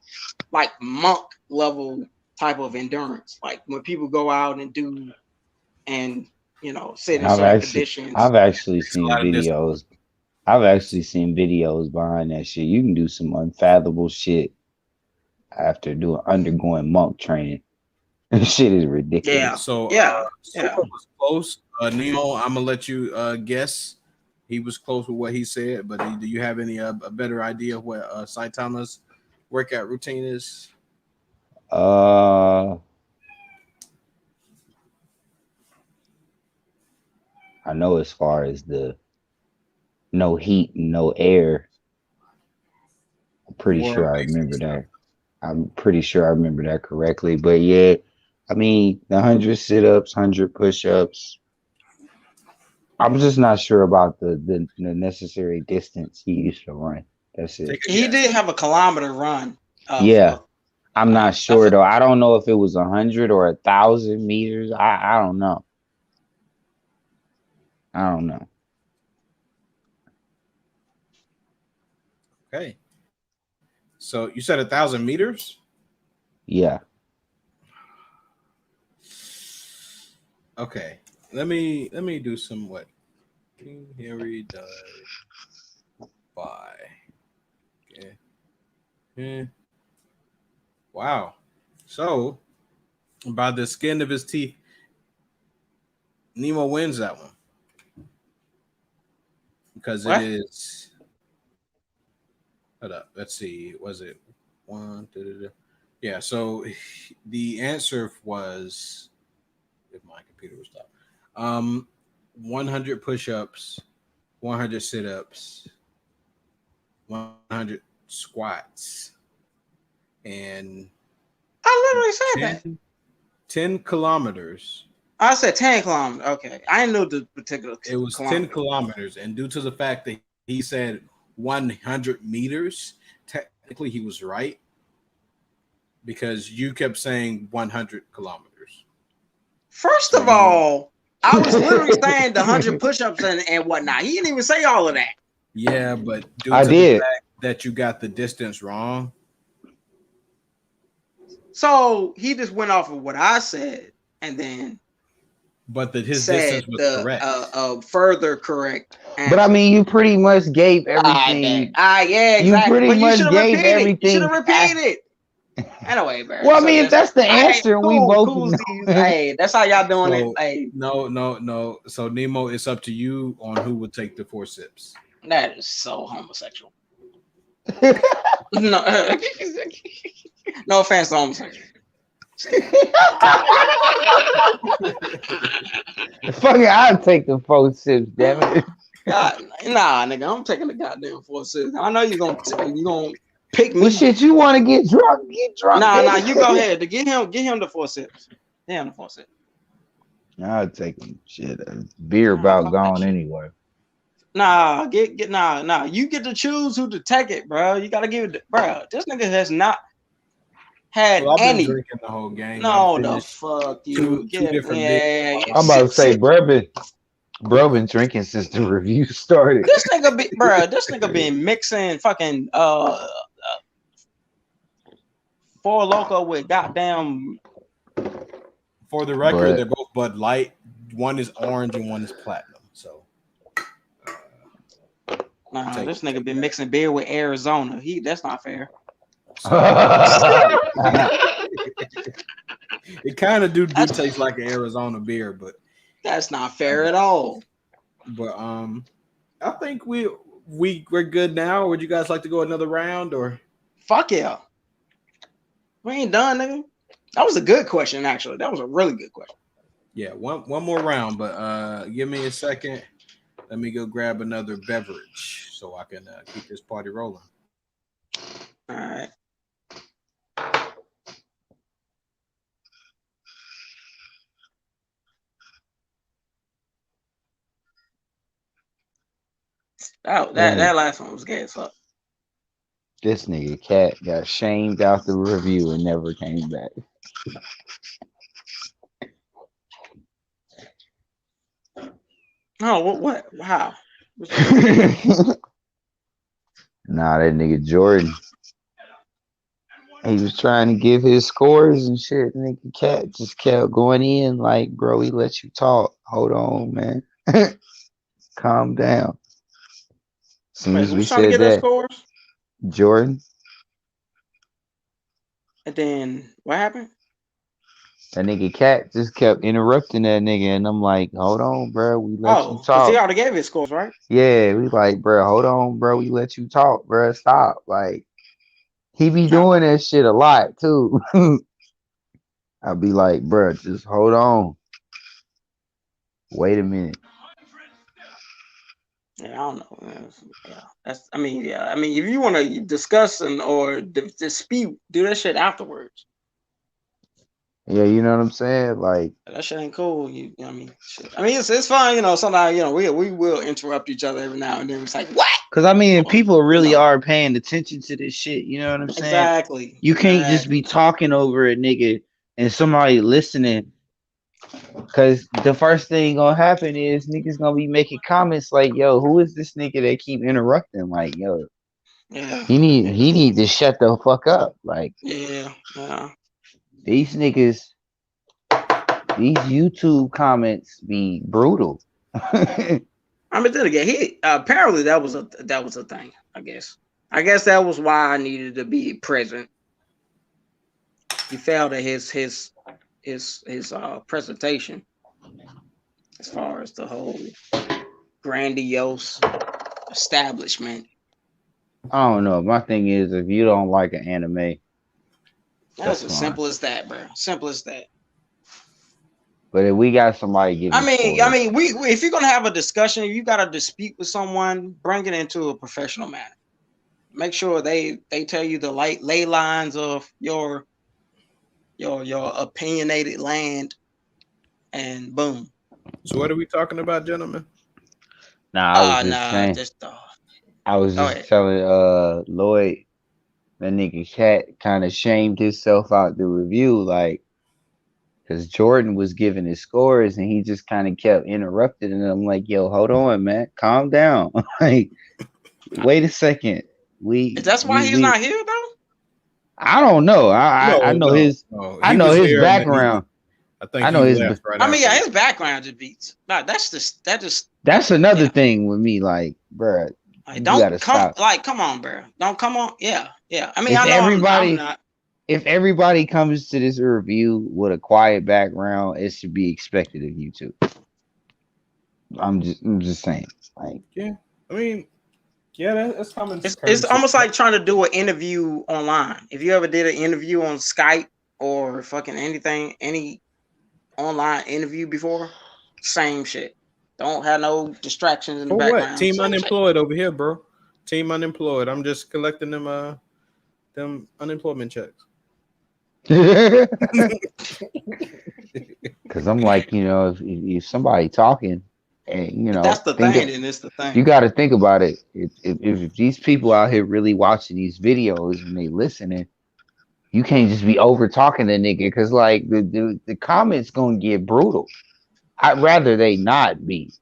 like monk level type of endurance. Like when people go out and do and sit in certain conditions. I've actually It's a seen lot of videos. I've actually seen videos behind that shit. You can do some unfathomable shit after undergoing monk training. This shit is ridiculous. Yeah. So Yeah. was close. Nemo, I'm gonna let you guess. He was close with what he said, but do you have any a better idea of what Saitama's workout routine is? I know as far as the no heat, no air. I'm pretty sure I remember that. I'm pretty sure I remember that correctly. But yeah, I mean, the 100 sit-ups, 100 push-ups. I'm just not sure about the necessary distance he used to run. That's it. He did have a kilometer run. Yeah, I'm not sure though. I don't know if it was 100 or 1,000 meters. I don't know. I don't know. Okay. So you said 1,000 meters? Yeah. Okay. Let me do some what Henry does by. Okay. Wow. So by the skin of his teeth, Nemo wins that one. Because it is. Hold up. Let's see. Was it one? Yeah. So the answer was, if my computer was stopped, 100 push-ups, 100 sit-ups, 100 squats, and I literally said 10 kilometers. I said 10 kilometers. Okay. I didn't know the particular. It was 10 kilometers. And due to the fact that he said 100 meters, technically he was right because you kept saying 100 kilometers. First of all, I was literally saying the 100 push-ups and whatnot. He didn't even say all of that. Yeah, but due I to did. the fact that you got the distance wrong. So he just went off of what I said and then But his said distance was the correct. further correct answer. But I mean, you pretty much gave everything. Yeah, exactly. You pretty But you much should have gave repeated. You should everything. have repeated. Anyway, bro. Well, I so mean, if that's the answer, we both know. Hey, that's how y'all doing it. So, Hey, no. So Nemo, it's up to you on who would take the forceps. that is so homosexual. No, no offense to homosexual. Fuck it, I'll take the 4 sips, damn it. God, nah, nigga, I'm taking the goddamn 4 6. I know you're gonna pick me. Well, shit, you want to get drunk? Get drunk. Nah, bitch. you go ahead. Get him the 4 sips. Get him the 4 sips. I'll take them. Shit, beer about gone anyway. Nah, nah. You get to choose who to take it, bro. You gotta give it, bro. This nigga has not had Well, I've been any. drinking the whole game. No, the fuck you. Two different beers. I'm about to say, bro, been drinking since the review started. This nigga been mixing fucking Four Loko with goddamn. For the record, they're both Bud Light. One is orange and one is platinum. So, this nigga been mixing beer with Arizona. That's not fair. It kind of do taste like an Arizona beer, but that's not fair at all. But I think we're good now. Would you guys like to go another round or? Fuck yeah. We ain't done, nigga. That was a good question, actually. That was a really good question. Yeah, one more round, but give me a second. Let me go grab another beverage so I can keep this party rolling. All right. That last one was gay as fuck. This nigga Cat got shamed out the review and never came back. Oh, what? How? Nah, that nigga Jordan. He was trying to give his scores and shit. Nigga Cat just kept going in like, bro, he let you talk. Hold on, man. Calm down. As soon as we said that, Jordan. And then what happened? That nigga Cat just kept interrupting that nigga, and I'm like, hold on, bro, we let you talk. He already gave his scores, right? Yeah, we like, bro, hold on, bro, we let you talk, bro, stop. Like, he be doing that shit a lot too. I'll be like, bro, just hold on. Wait a minute. Yeah, I don't know. Yeah, I mean, if you want to discuss or dispute, do that shit afterwards. Yeah, you know what I'm saying? Like, that shit ain't cool. You know what I mean? Shit. I mean, it's fine. You know, sometimes we will interrupt each other every now and then. It's like, what? Because I mean, people really are paying attention to this shit. You know what I'm saying? Exactly. You can't just be talking over a nigga and somebody listening. Because the first thing gonna happen is niggas gonna be making comments like, "Yo, who is this nigga that keep interrupting?" Like, yo, he need to shut the fuck up. Like, yeah. These niggas, these YouTube comments be brutal. I mean, then again, apparently that was a thing. I guess that was why I needed to be present. He failed at his presentation as far as the whole grandiose establishment. I don't know. My thing is, if you don't like an anime, that's as simple as that, bro. Simple as that. But if we got somebody giving, I mean, we if you're gonna have a discussion, if you got a dispute with someone, bring it into a professional manner. Make sure they tell you the ley lines of your opinionated land, and boom. So what are we talking about, gentlemen? Nah, I was just telling Lloyd, that nigga Cat kind of shamed himself out the review. Like, because Jordan was giving his scores and he just kind of kept interrupting, and I'm like, yo, hold on, man, calm down. Like, wait a second. That's why he's not here though. I don't know. I know his. No. I He know was his here and then background. I think I know he his. left right I mean, yeah, after. his background just beats. Nah, that's another yeah. thing with me. Like, bruh, Like, you don't gotta come. stop. Like, come on, bro. Don't come on. Yeah. I mean, If I know I'm everybody, not. if everybody comes to this review with a quiet background, it should be expected of you too. I'm just saying. Like, Yeah, I mean, yeah, that's common It's courtesy. almost like trying to do an interview online. If you ever did an interview on Skype or fucking anything, any online interview before, same shit. Don't have no distractions in the For what? background. Team Same shit. unemployed over here, bro. Team unemployed. I'm just collecting them unemployment checks. because I'm like, if somebody talking, and If that's the thing, then it's the thing. you got to think about it. If these people out here really watching these videos and they listening, you can't just be over talking to nigga because like the comments gonna get brutal. I'd rather they not be.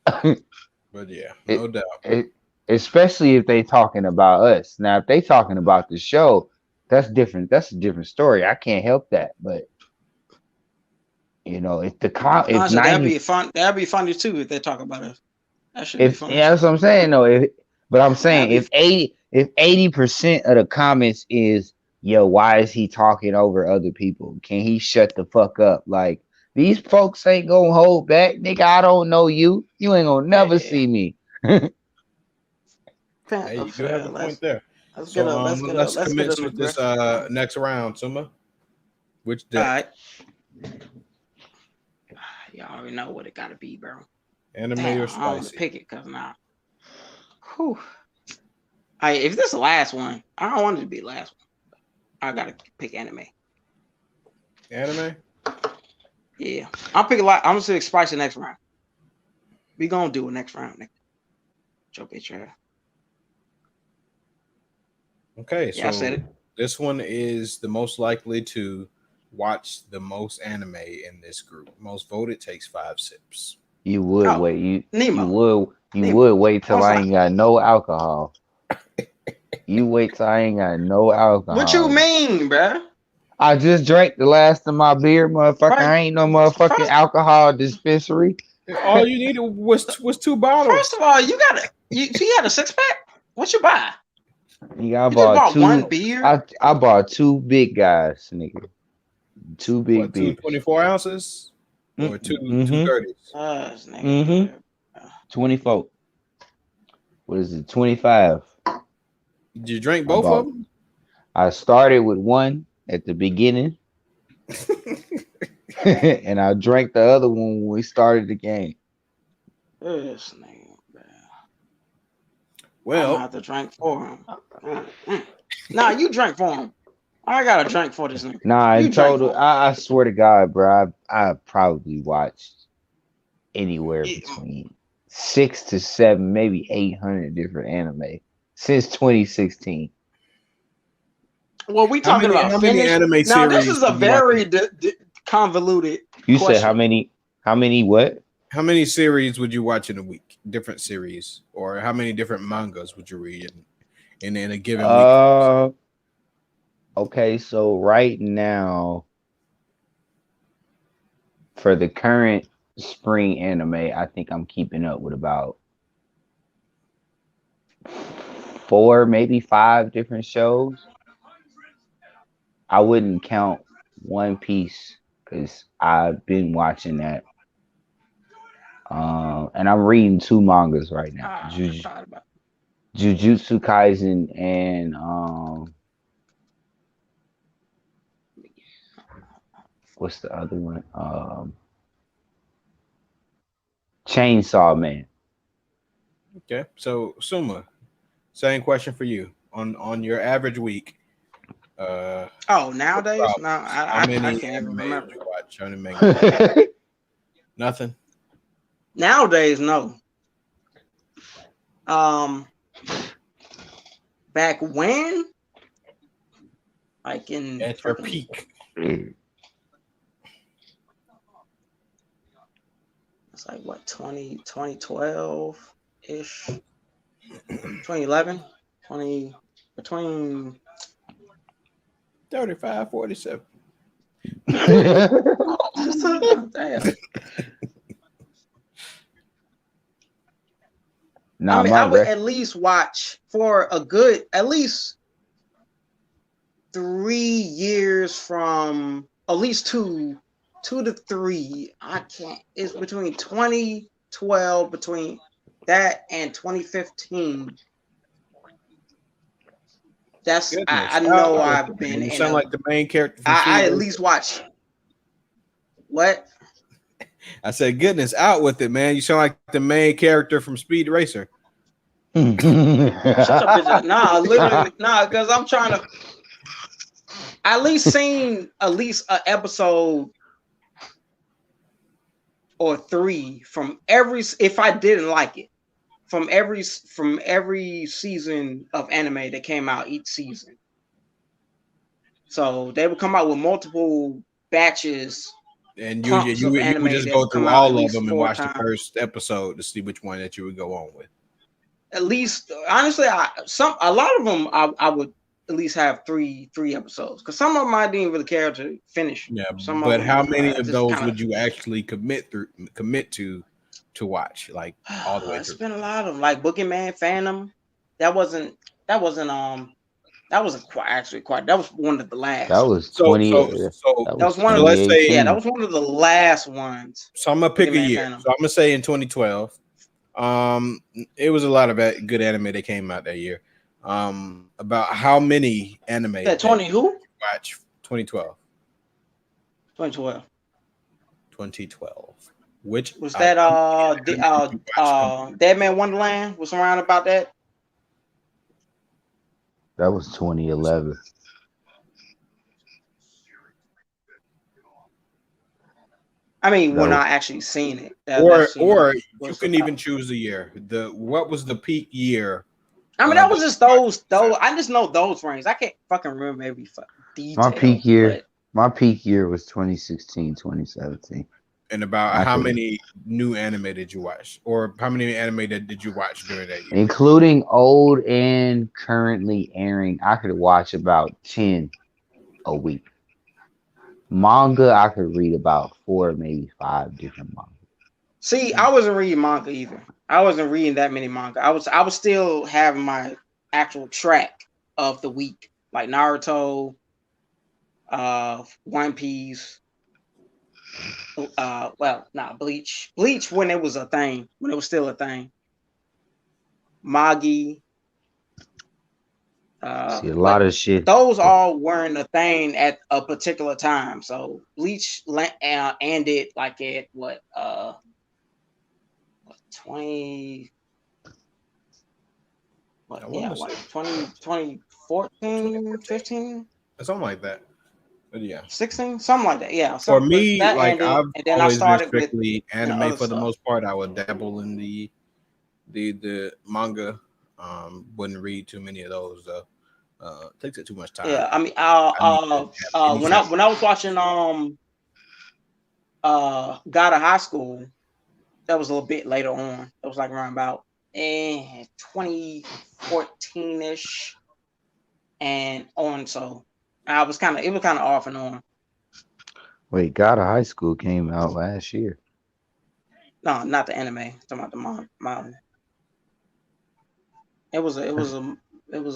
But yeah, It, no doubt. especially if they talking about us. Now, if they talking about the show, that's different. That's a different story. I can't help that. But if if Honestly, 90, that'd be funny too if they talk about us. That should be funny. yeah, that's what I'm saying. No, but I'm saying That'd if 80% of the comments is, yo, why is he talking over other people? Can he shut the fuck up? Like, these folks ain't gonna hold back, nigga. I don't know you. You ain't gonna never see me. Hey, you do have a point there. Let's Let's get commence an with this aggressive. next round, Suma. Which All deck? right. Y'all already know what it gotta be, bro. Anime Damn, or I don't want to spicy? pick it because now. Whew. If this is the last one, I don't want it to be the last one. I gotta pick anime. Anime? Yeah, I'll pick a lot. I'm gonna say spicy next round. We gonna do it next round, nigga. Joe bitch. Okay, Yeah, I said so it. this one is the most likely to watch the most anime in this group. Most voted takes 5 sips. You would Oh, wait. You Nemo. would wait till What's I up? ain't got no alcohol. You wait till I ain't got no alcohol. What you mean, bruh? I just drank the last of my beer, motherfucker. First, I ain't no motherfucking first, alcohol dispensary. All you needed was 2 bottles. first of all, you had a 6-pack? What you buy? Nigga, I You just bought bought two. one beer? I bought 2 big guys, nigga. 2 big What, 2 beers. 24 ounces? Or 2 230s? Nigga. 24. What is it? 25. Did you drink both of them? I started with one at the beginning, and I drank the other one when we started the game. This nigga, man. Well, I'm gonna have to drink for him. Nah, you drank for him. I got to drink for this nigga. Nah, You in drank total, for him. I swear to God, bro, I probably watched anywhere between 6 to 7, maybe 800 different anime since 2016. Well, we talking about how many finish. anime Now, this series is a did you very watch? convoluted You question. said how many? What? How many series would you watch in a week? Different series, or how many different mangas would you read in a given week? Okay, so right now, for the current spring anime, I think I'm keeping up with about 4, maybe 5 different shows. I wouldn't count One Piece because I've been watching that. And I'm reading 2 mangas right now. Jujutsu Kaisen and what's the other one? Chainsaw Man. Okay, so Suma, same question for you. On your average week, Nowadays? No, how I many can't even anime remember. would you watch? How many manga? Nothing. Nowadays, no. Back when, like in At your peak. It's like what 2012 ish, 2011, 20 between 35, 47. damn. Nah, I mean, my I would rec- at least watch for a good at least 3 years from at least two to three. I can't. It's between 2012 between that and 2015. That's Goodness. I know I've been You in sound a. like the main character from I Speed at Racer. least watch what. I said, goodness, out with it, man. You sound like the main character from Speed Racer. Shut up, bitch. Nah, literally, nah, because I'm trying to at least seen at least an episode or three from every if I didn't like it from every season of anime that came out each season. So they would come out with multiple batches, And clumps of you anime would just that go would come through out at all of least them and 4 watch the times. first episode to see which one that you would go on with. At least, honestly, a lot of them I would at least have three episodes because some of them I didn't really care to finish. Yeah, Some but of them, how many of just those kinda, would you actually commit to watch, like all the way it's through? been a lot of them, like Boogeyman, Phantom. That wasn't quite actually quite. That was one of the last. That was So 20. That was one so of let's say 2018. yeah, that was one of the last ones. so I'm gonna pick a Boogeyman year. Phantom. So I'm gonna say in 2012. It was a lot of good anime that came out that year. About how many anime That 20 who? watch 2012. 2012. 2012. Which Was that Dead Man Wonderland was around about that? That was 2011. I mean, we're No. not actually seeing it. Or you can even choose the year. What was the peak year? I mean, that was just those. I just know those rings. I can't fucking remember every fucking detail. My peak year was 2016, 2017. And about how many new anime did you watch, or how many anime did you watch during that year? Including old and currently airing, I could watch about 10 a week. Manga, I could read about 4, maybe 5 different manga. See, I wasn't reading manga either. I wasn't reading that many manga. I was still having my actual track of the week, like Naruto, One Piece. Bleach when it was a thing, when it was still a thing. Magi. See, a lot of shit. Those all weren't a thing at a particular time. So Bleach ended like at 20 2014, 15? Something like that. But yeah. 16, something like that. Yeah. For me, like ended, I've and then always I started been strictly anime for the stuff. most part. I would dabble in the manga. Wouldn't read too many of those though. Takes it too much time. Yeah, I mean, when I was watching God of High School, that was a little bit later on. It was like around about 2014-ish and on. So it was kind of off and on. Wait, God of High School came out last year. No, not the anime. I'm talking about the manga. It was a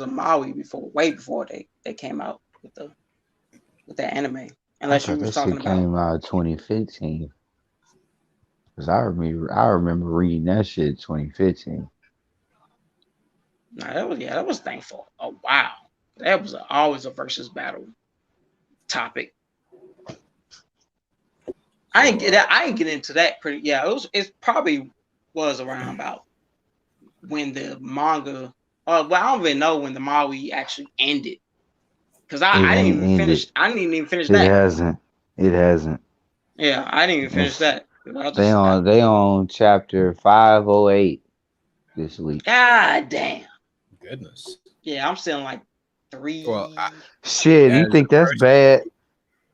Maui way before they came out with the anime. Unless you was talking about came out 2015. Cause I remember reading that shit 2015. Nah, that was thankful. Oh wow, that was always a versus battle topic. I ain't get into that pretty. Yeah, it probably was around about when the manga. Well, I don't even know when the Maui actually ended because I didn't even finish. I didn't even finish that. It hasn't. Yeah, I didn't even finish that. They on chapter 508 this week. God damn. Goodness. Yeah, I'm still like 3. Well, shit, you think that's bad?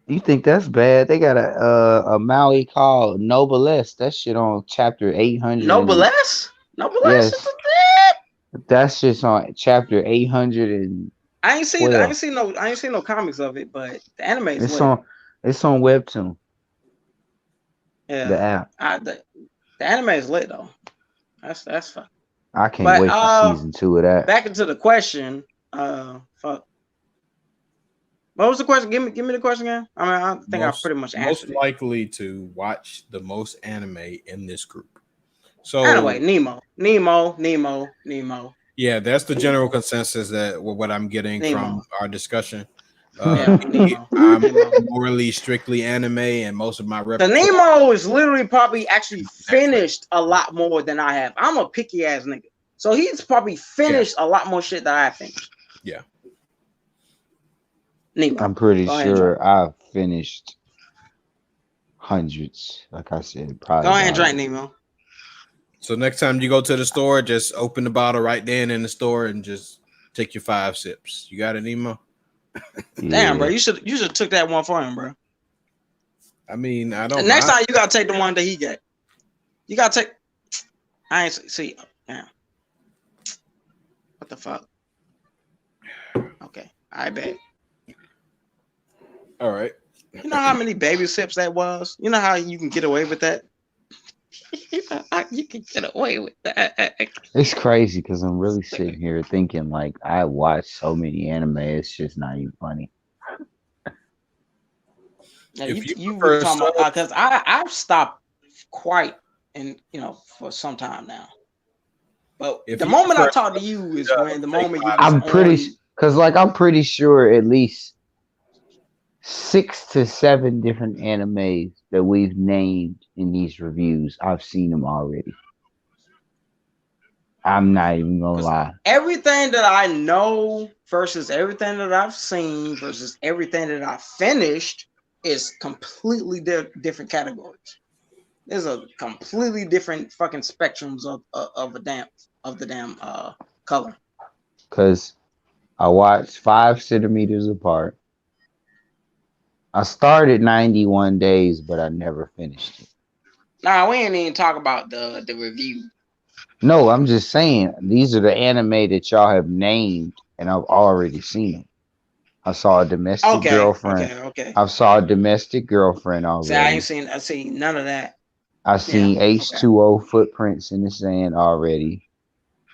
You think that's bad? They got a Maui called Noblesse. That shit on chapter 800 and Noblesse? Noblesse is yes, the dead. that's just on chapter 812. I ain't seen no comics of it, but the anime is It's lit. on it's on Webtoon, the Yeah. app. The anime is lit though. That's fun. I can't But wait for season 2 of that. back into the question. Fuck. What was the question? Give me the question again. I mean, I think I pretty much answered most it. likely to watch the most anime in this group. So Anyway, Nemo. yeah, that's the general consensus that what I'm getting Nemo. from our discussion. Yeah, Nemo. I'm Nemo. morally strictly anime, and most of my The repertoire. Nemo is literally probably actually finished a lot more than I have. I'm a picky ass nigga, so he's probably finished a lot more shit that I finished. Yeah. Nemo. I'm pretty Go ahead, sure I've finished hundreds. Like I said, probably. Go ahead and about drink, Nemo. So next time you go to the store, just open the bottle right then in the store and just take your 5 sips. You got it, Nemo? Damn, bro, Yeah. you should took that one for him, bro. I mean, I don't. And next time you gotta take the one that he got. You gotta take. I ain't see. Damn. What the fuck? Okay, I bet. All right. You know how many baby sips that was? You know how you can get away with that? You know how you can get away with that. It's crazy because I'm really sitting here thinking like I watch so many anime, it's just not even funny. Yeah, If you prefer were talking about sub- because I've stopped quite and for some time now. But If the you moment I prefer talk to you is when the moment you was I'm pretty on. because like I'm pretty sure at least 6 to 7 different animes that we've named in these reviews. I've seen them already. I'm not even gonna lie. Everything that I know versus everything that I've seen versus everything that I finished is completely different categories. There's a completely different fucking spectrums of the damn color. Because I watched 5 centimeters apart. I started 91 days, but I never finished it. Nah, we ain't even talk about the review. No, I'm just saying these are the anime that y'all have named, and I've already seen them. I saw a domestic girlfriend. Okay. I saw a domestic girlfriend See, I already. seen none of that. I seen H2O footprints in the sand already.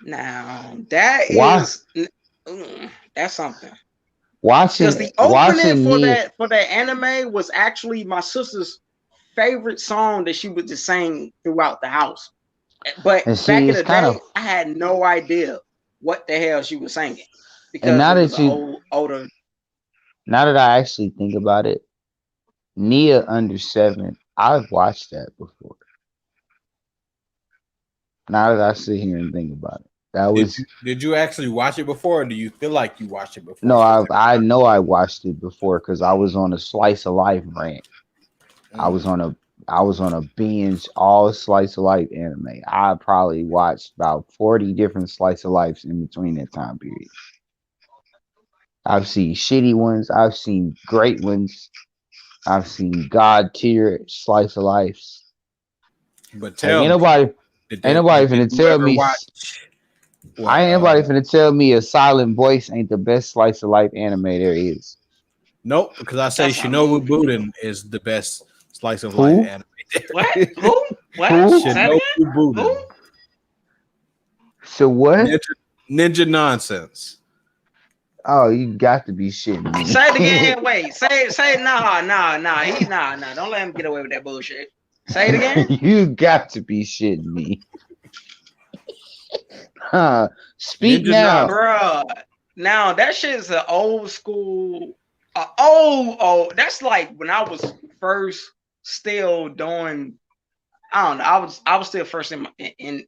Now that Why? is that's something. Watching Because the opening for NieA, that anime was actually my sister's favorite song that she would just sing throughout the house. But and back see, in it's the kind day, of, I had no idea what the hell she was singing and because it was an older. now that I actually think about it, NieA Under 7, I've watched that before. Now that I sit here and think about it, that was did you actually watch it before, or do you feel like you watched it before? no, I know I watched it before because I was on a slice of life rant. I was on a binge all slice of life anime. I probably watched about 40 different slice of lives in between that time period. I've seen shitty ones, I've seen great ones, I've seen god tier slice of lives. But Like, tell ain't me, nobody did finna you tell ever me. watch? I ain't nobody finna tell me a Silent Voice ain't the best slice of life anime there is. Nope, because I say Shinobu Buden is the best slice of life anime. What? Who? What? Shinobu Buden. Who? So what? Ninja nonsense. Oh, you got to be shitting me. Say it again. Wait. Say nah. Don't let him get away with that bullshit. Say it again. You got to be shitting me. Speak Ninja now, Bruh. Now that shit is an old school. That's like when I was first still doing. I don't know. I was still first in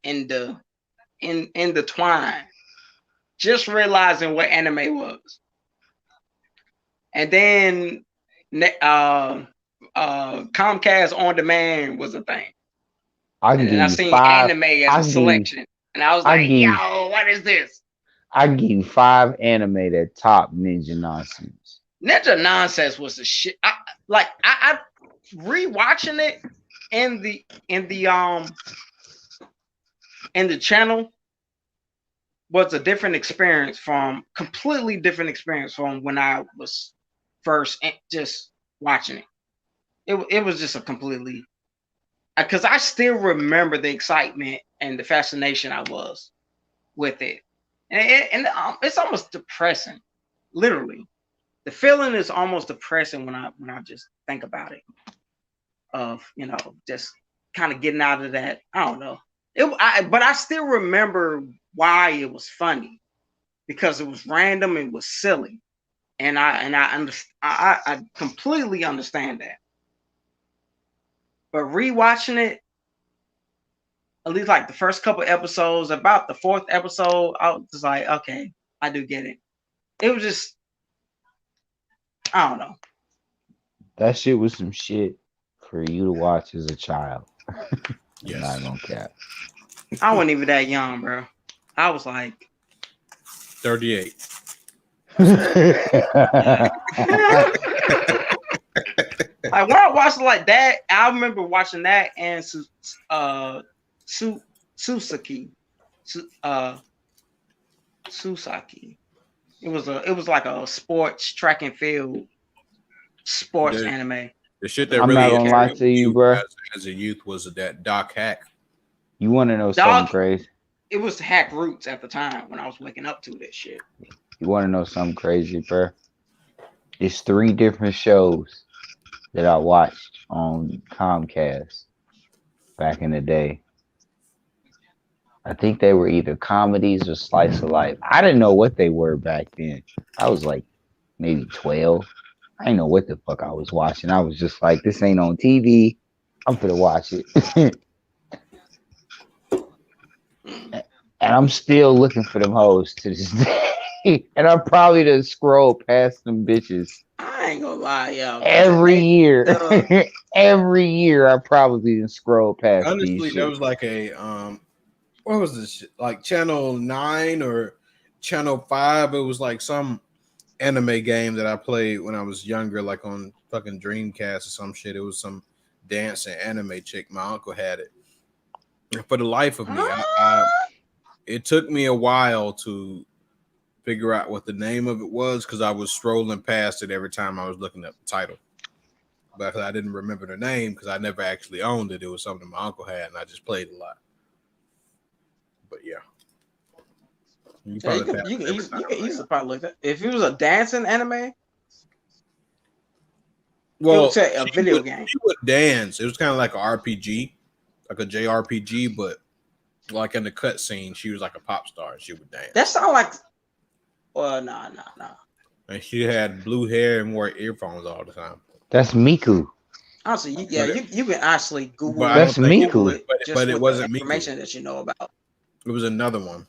the twine, just realizing what anime was, and then Comcast On Demand was a thing, I and give then I you seen 5. anime as a selection, and I was like, yo, what is this? I give you 5 anime that top Ninja Nonsense. Ninja Nonsense was the shit. like I rewatching it in the channel was a different experience from completely different experience from when I was first just watching it. It was just a completely because I still remember the excitement and the fascination I was with it, and it's almost depressing, literally. The feeling is almost depressing when I just think about it. Of just kind of getting out of that. I don't know. But I still remember why it was funny because it was random and was silly, and I completely understand that. But rewatching it, at least like the first couple episodes, about the fourth episode, I was just like, okay, I do get it. It was just, I don't know. That shit was some shit for you to watch as a child. I'm not Yes. gonna cap. I wasn't even that young, bro. I was like 38. like when I watched it like that, I remember watching that and Susaki. Susaki. It was like a sports track and field sports The, anime. the shit that I'm not really gonna lie to you, bro. as a youth was that Doc Hack. You want to know something Dog, crazy? it was Hack Roots at the time when I was waking up to this shit. You want to know something crazy, bro? It's 3 different shows that I watched on Comcast back in the day. I think they were either comedies or slice of life. I didn't know what they were back then. I was like maybe 12. I didn't know what the fuck I was watching. I was just like, this ain't on TV. I'm gonna watch it. And I'm still looking for them hoes to this day. And I'm probably to scroll past them bitches I ain't gonna lie, yo. every year. Every year I probably didn't scroll past these Honestly, shit. there was like a what was this shit? Like Channel 9 or Channel 5. It was like some anime game that I played when I was younger, like on fucking Dreamcast or some shit. It was some dance and anime chick. My uncle had it. And for the life of me, it took me a while to figure out what the name of it was because I was strolling past it every time I was looking at the title. But I didn't remember the name because I never actually owned it. It was something my uncle had, and I just played a lot. But yeah, you can easily probably look at if it was a dancing anime. Well, it was a video game. She would dance. It was kind of like an RPG, like a JRPG, but like in the cutscene, she was like a pop star. She would dance. That sound like, well, nah. And she had blue hair and wore earphones all the time. That's Miku. Honestly, you can actually Google. That's Miku. But it wasn't the information Miku. that you know about. It was another one.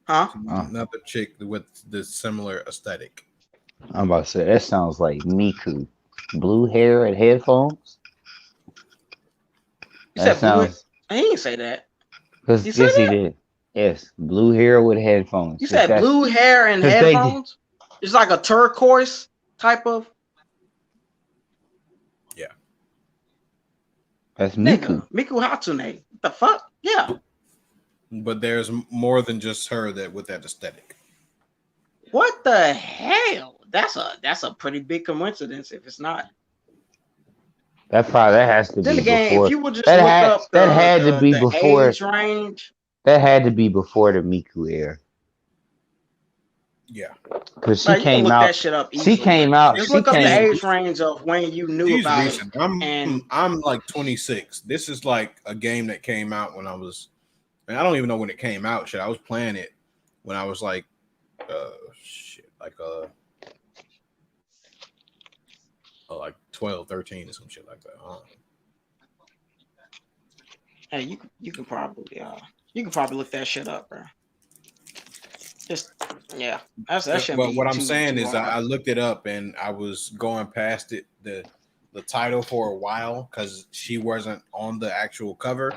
Huh? Another chick with the similar aesthetic. I'm about to say that sounds like Miku. Blue hair and headphones. You That said blue. sounds. He didn't say that. Because yes, he did. Yes, blue hair with headphones. You said blue hair and headphones. It's like a turquoise type of. Yeah. That's Miku. Miku Hatsune. What the fuck? Yeah. But there's more than just her with that aesthetic. What the hell? That's a pretty big coincidence if it's not. That has to then be again, before. If you would just look up that had to be before age range. That had to be before the Miku era. Yeah, because she came out. That shit up she came out. Just she look up came, the age range of when you knew about recent. it. I'm like 26. This is like a game that came out when I was. And I don't even know when it came out. Shit, I was playing it when I was like, like 12, 13 or some shit like that. Hey, you can probably look that shit up, bro. Just yeah, that shit. But what I'm saying is, I looked it up and I was going past it the title for a while because she wasn't on the actual cover.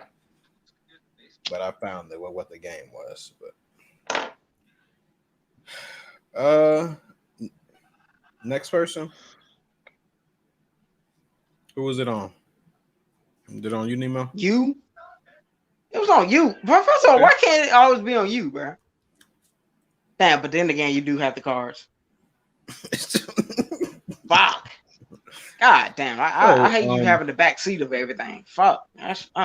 But I found that what the game was. But Next person. Who was it on? Did it on you, Nemo? You? It was on you. But first of all, why can't it always be on you, bro? Damn, but then again, you do have the cards. Fuck. God damn. I hate you having the back seat of everything. Fuck.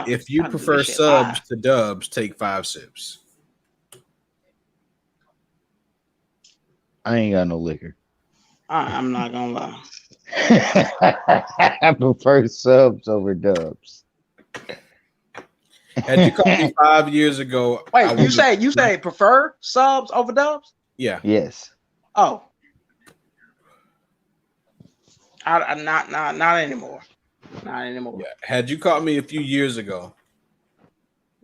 If you prefer subs to dubs, take 5 sips. I ain't got no liquor. I'm not gonna lie. I prefer subs over dubs. Had you called me 5 years ago, wait, you say prefer subs over dubs? Yeah. Yes. Oh. Not anymore. Not anymore. Yeah. Had you caught me a few years ago,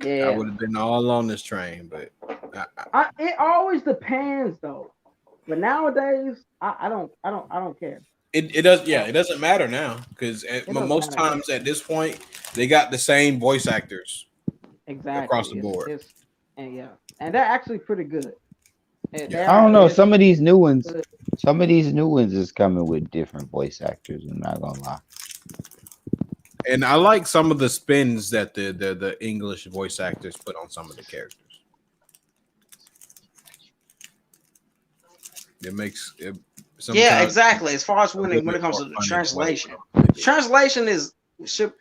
yeah, I would have been all on this train. But it always depends though. But nowadays, I don't care. it does. Yeah, it doesn't matter now because most times at this point they got the same voice actors across the board. And they're actually pretty good. I don't know. Some of these new ones is coming with different voice actors. I'm not gonna lie. And I like some of the spins that the English voice actors put on some of the characters. It makes it. Yeah, exactly. As far as when it comes to the translation should.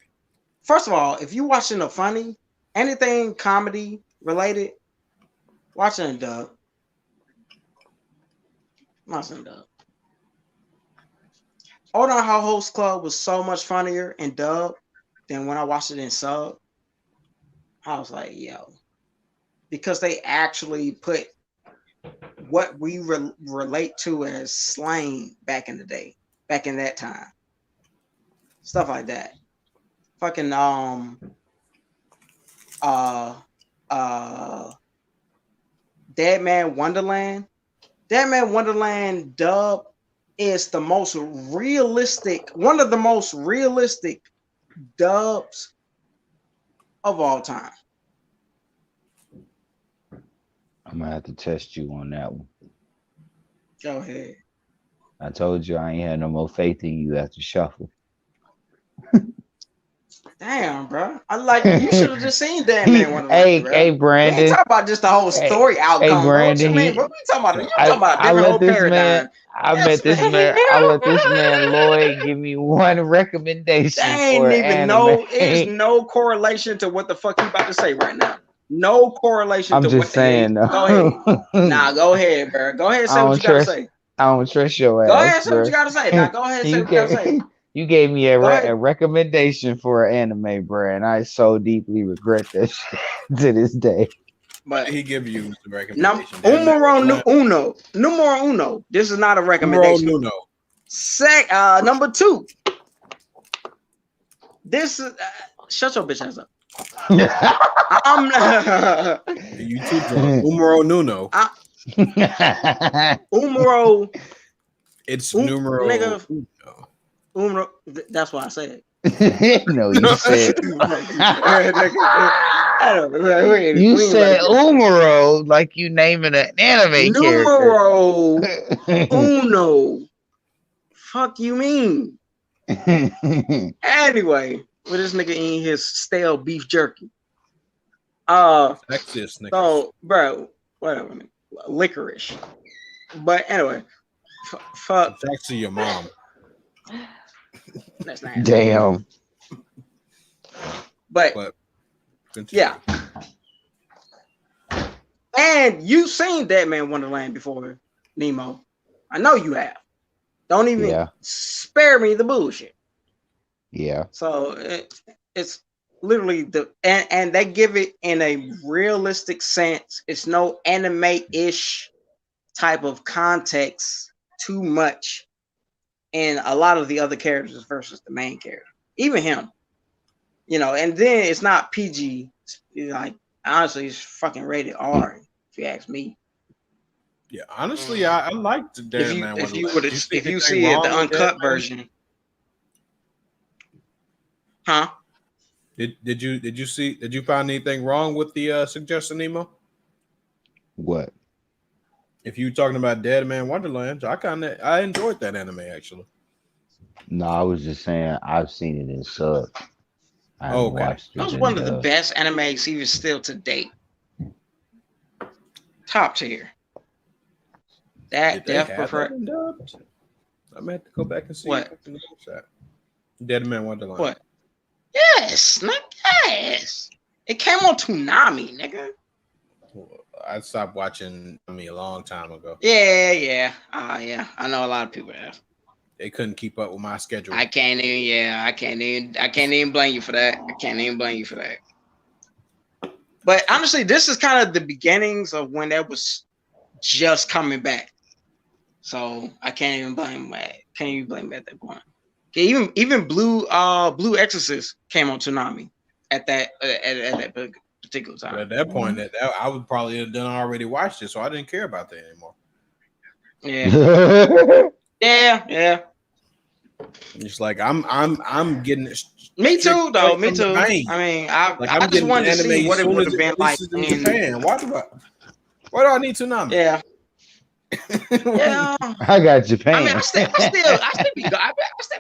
First of all, if you're watching a funny anything comedy related, watching a dub. Hold on, How Host Club was so much funnier in dub than when I watched it in sub. I was like, yo, because they actually put what we relate to as slang back in the day, back in that time, stuff like that. Fucking Dead Man Wonderland. Dead Man Wonderland dub is the most realistic, one of the most realistic dubs of all time. I'm gonna have to test you on that one. Go ahead. I told you I ain't had no more faith in you after Shuffle. Damn, bro. I like you should have just seen Dead Man Wonderland. Hey, Brandon. We ain't talking about just the whole story outcome. Hey, Brandon. What you mean? What we talking about? You talking about a different whole paradigm. I let this man Lloyd give me one recommendation. They ain't even know. There's no correlation to what the fuck you about to say right now. No correlation. I'm to just what saying. Go ahead. Nah, go ahead, bro. Go ahead and say what you gotta say. I don't trust your ass. Go ahead and say what you gotta say. Now go ahead and say what you gotta say. You gave me a recommendation for an anime, bro, and I so deeply regret that shit to this day. But he give you the recommendation. Numero uno. This is not a recommendation. Numero uno. Number 2. This is shut your bitch ass up. I'm not. You too drunk. Numero uno. Numero. It's numero. Nigga. Umro, that's why I said. No, you said. You said Umaro like you naming an anime Numero uno. Fuck you mean? Anyway, with this nigga eating his stale beef jerky. So, bro, whatever. Licorice. But anyway, fuck. It's actually your mom. That's nice. Damn. But yeah. And you've seen Dead Man Wonderland before, Nemo. I know you have. Don't even spare me the bullshit. Yeah. So it's literally and they give it in a realistic sense. It's no anime-ish type of context too much. And a lot of the other characters versus the main character, even him, and then it's not PG. Like honestly, it's fucking rated R. If you ask me. Yeah, honestly, I like the Dead Man. If you see it, the uncut version, huh? Did you find anything wrong with the suggestion, Nemo? What? If you talking about Dead Man Wonderland, I enjoyed that anime actually. No, I was just saying I've seen it in sub. I haven't Okay. watched That it was in one of the dub. best animes even still to date. Top tier. Did they Death have prefer that in dubbed? I'm gonna have to go back and see What? that. Dead Man Wonderland. what? Yes, not yes. It came on Toonami, nigga. I stopped watching a long time ago. Yeah. Yeah. I know a lot of people have. They couldn't keep up with my schedule. I can't even blame you for that. I can't even blame you for that. But honestly, this is kind of the beginnings of when that was just coming back. So I can't even blame that. Can't even blame it at that point. Okay, even Blue Exorcist came on Toonami at that particular time. But at that point, that I would probably have done already watched it, so I didn't care about that anymore. Yeah. Yeah. It's like I'm getting it. Me too, though. Me from too. Japan. I mean, I just getting wanted to anime see what as it soon would as have been like releases in Japan. Why do I need Toonami? Yeah. Yeah. I got Japan. I mean, I still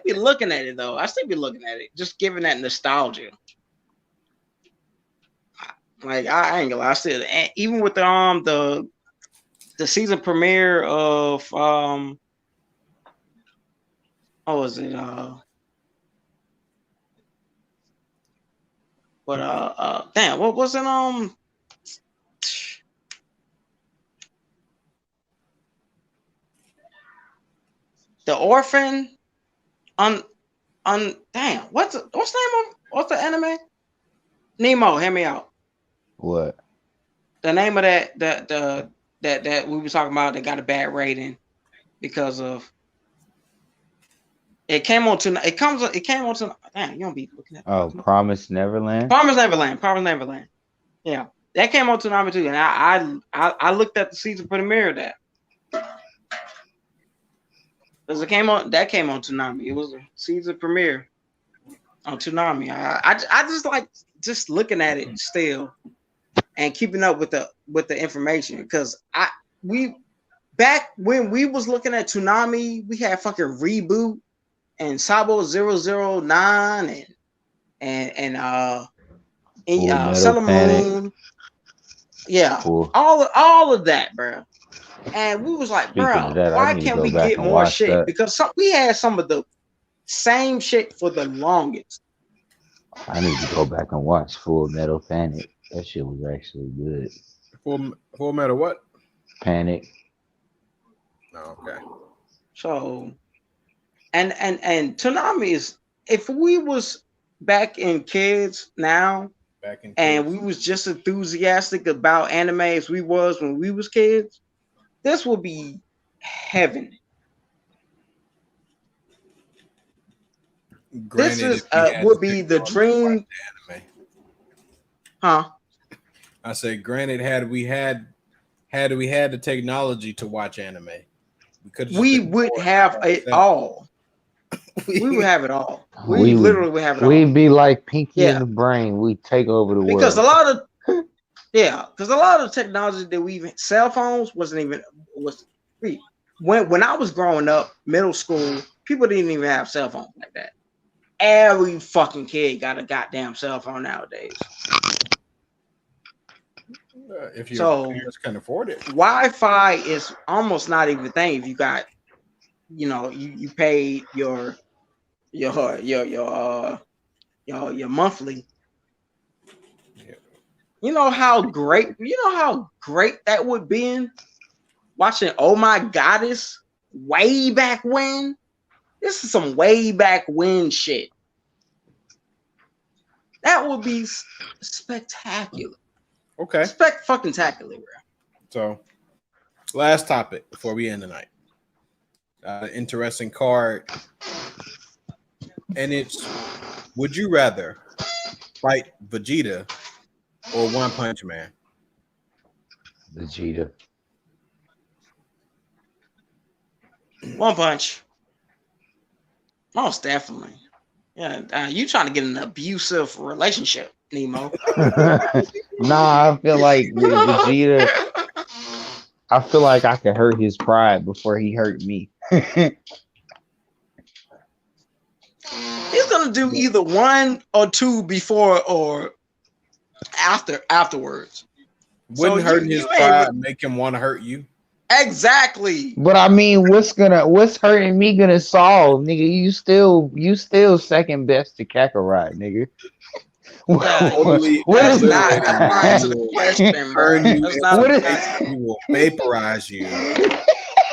be looking at it though. I still be looking at it, just giving that nostalgia. Like I ain't gonna lie, I still, and even with the season premiere of what was it? Damn, what was it? The Orphan on damn, what's the name of what's the anime? Nemo, hear me out. What? The name of that we were talking about that got a bad rating because of it came on to damn, you don't be looking at Promise Neverland. Promise Neverland. Yeah. That came on Toonami too. And I looked at the season premiere of that. Because that came on Toonami. It was a season premiere on Toonami. I just like just looking at it still and keeping up with the information. Because back when we was looking at Toonami, we had fucking Reboot and Sabo 009 and Sailor Moon. Yeah, all of that, bro. And we was like, bro, why can't we get more shit? That. Because we had some of the same shit for the longest. I need to go back and watch Full Metal Panic. That shit was actually good. Full Metal what? Panic. Oh, okay. So, and Toonami is, if we was back in kids now, and we was just enthusiastic about anime as we was when we was kids, this will be heaven. Granted, this would be the dream. Huh? I say, granted, had we had the technology to watch anime, we would have it all. We would have it all. We literally would have it all. We'd be like Pinky in the Brain. We take over the world. Because a lot of technology that cell phones was when I was growing up, middle school, people didn't even have cell phones like that. Every fucking kid got a goddamn cell phone nowadays. If your parents can afford it, Wi-Fi is almost not even a thing. If you got, you pay your monthly. Yeah. You know how great that would be watching Oh My Goddess way back when. This is some way back when shit. That would be spectacular. Okay. Fucking tacular, bro. So, last topic before we end the night. Interesting card. And it's, would you rather fight Vegeta or One Punch Man? Vegeta. One Punch. Most definitely. Yeah, you trying to get an abusive relationship, Nemo. Nah, I feel like Vegeta. I feel like I could hurt his pride before he hurt me. He's gonna do either one or two before or afterwards. Wouldn't So hurting his you ain't pride make him want to hurt you? exactly. But I mean, what's hurting me gonna solve, nigga? You still second best to Kakarot, nigga. Totally What That's is not obliterating applying to you. the Will question, bro. turn you That's not into what applying is to he will vaporize you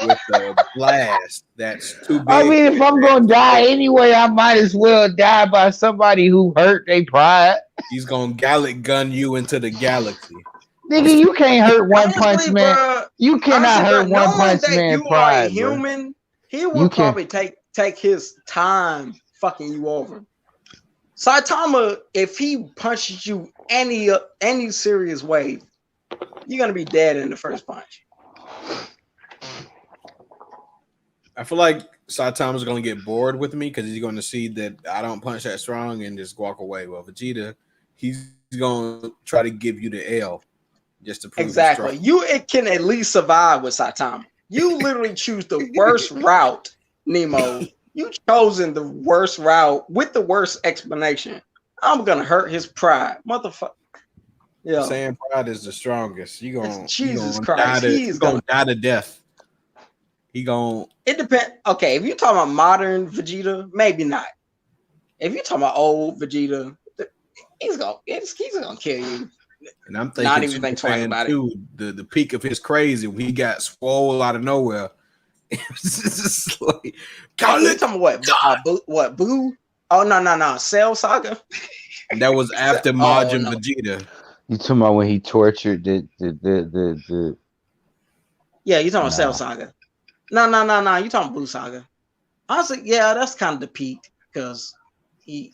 with a blast that's too I big mean, for if his I'm hands gonna to die take. anyway, I might as well die by somebody who hurt their pride. He's gonna Gallic gun you into the galaxy. Nigga, you can't hurt One Punch honestly, Man. bro. You cannot Honestly, bro. hurt One Knowing Punch that Man you are a pride, bro. human, he You would can. probably take his time fucking you over. Saitama, if he punches you any serious way, you're gonna be dead in the first punch. I feel like Saitama's gonna get bored with me because he's gonna see that I don't punch that strong and just walk away. Well, Vegeta, he's gonna try to give you the L just to prove he's strong. Exactly. It can at least survive with Saitama. You literally choose the worst route, Nemo. You chosen the worst route with the worst explanation. I'm gonna hurt his pride, motherfucker. Yeah, Saying pride is the strongest. Jesus Die Christ. you gonna die to death. He gonna. It depends. Okay, if you're talking about modern Vegeta, maybe not. If you're talking about old Vegeta, he's gonna kill you. And I'm Not thinking even think twice Super about Saiyan 2, the peak of his crazy when he got swole out of nowhere. It's just like, it. You talking about what? Boo? Oh no! Cell Saga. and that was after Majin Vegeta. You talking about when he tortured the Yeah, you talking about Cell Nah. Saga. No. You talking Blue Saga. Honestly, yeah, that's kind of the peak because he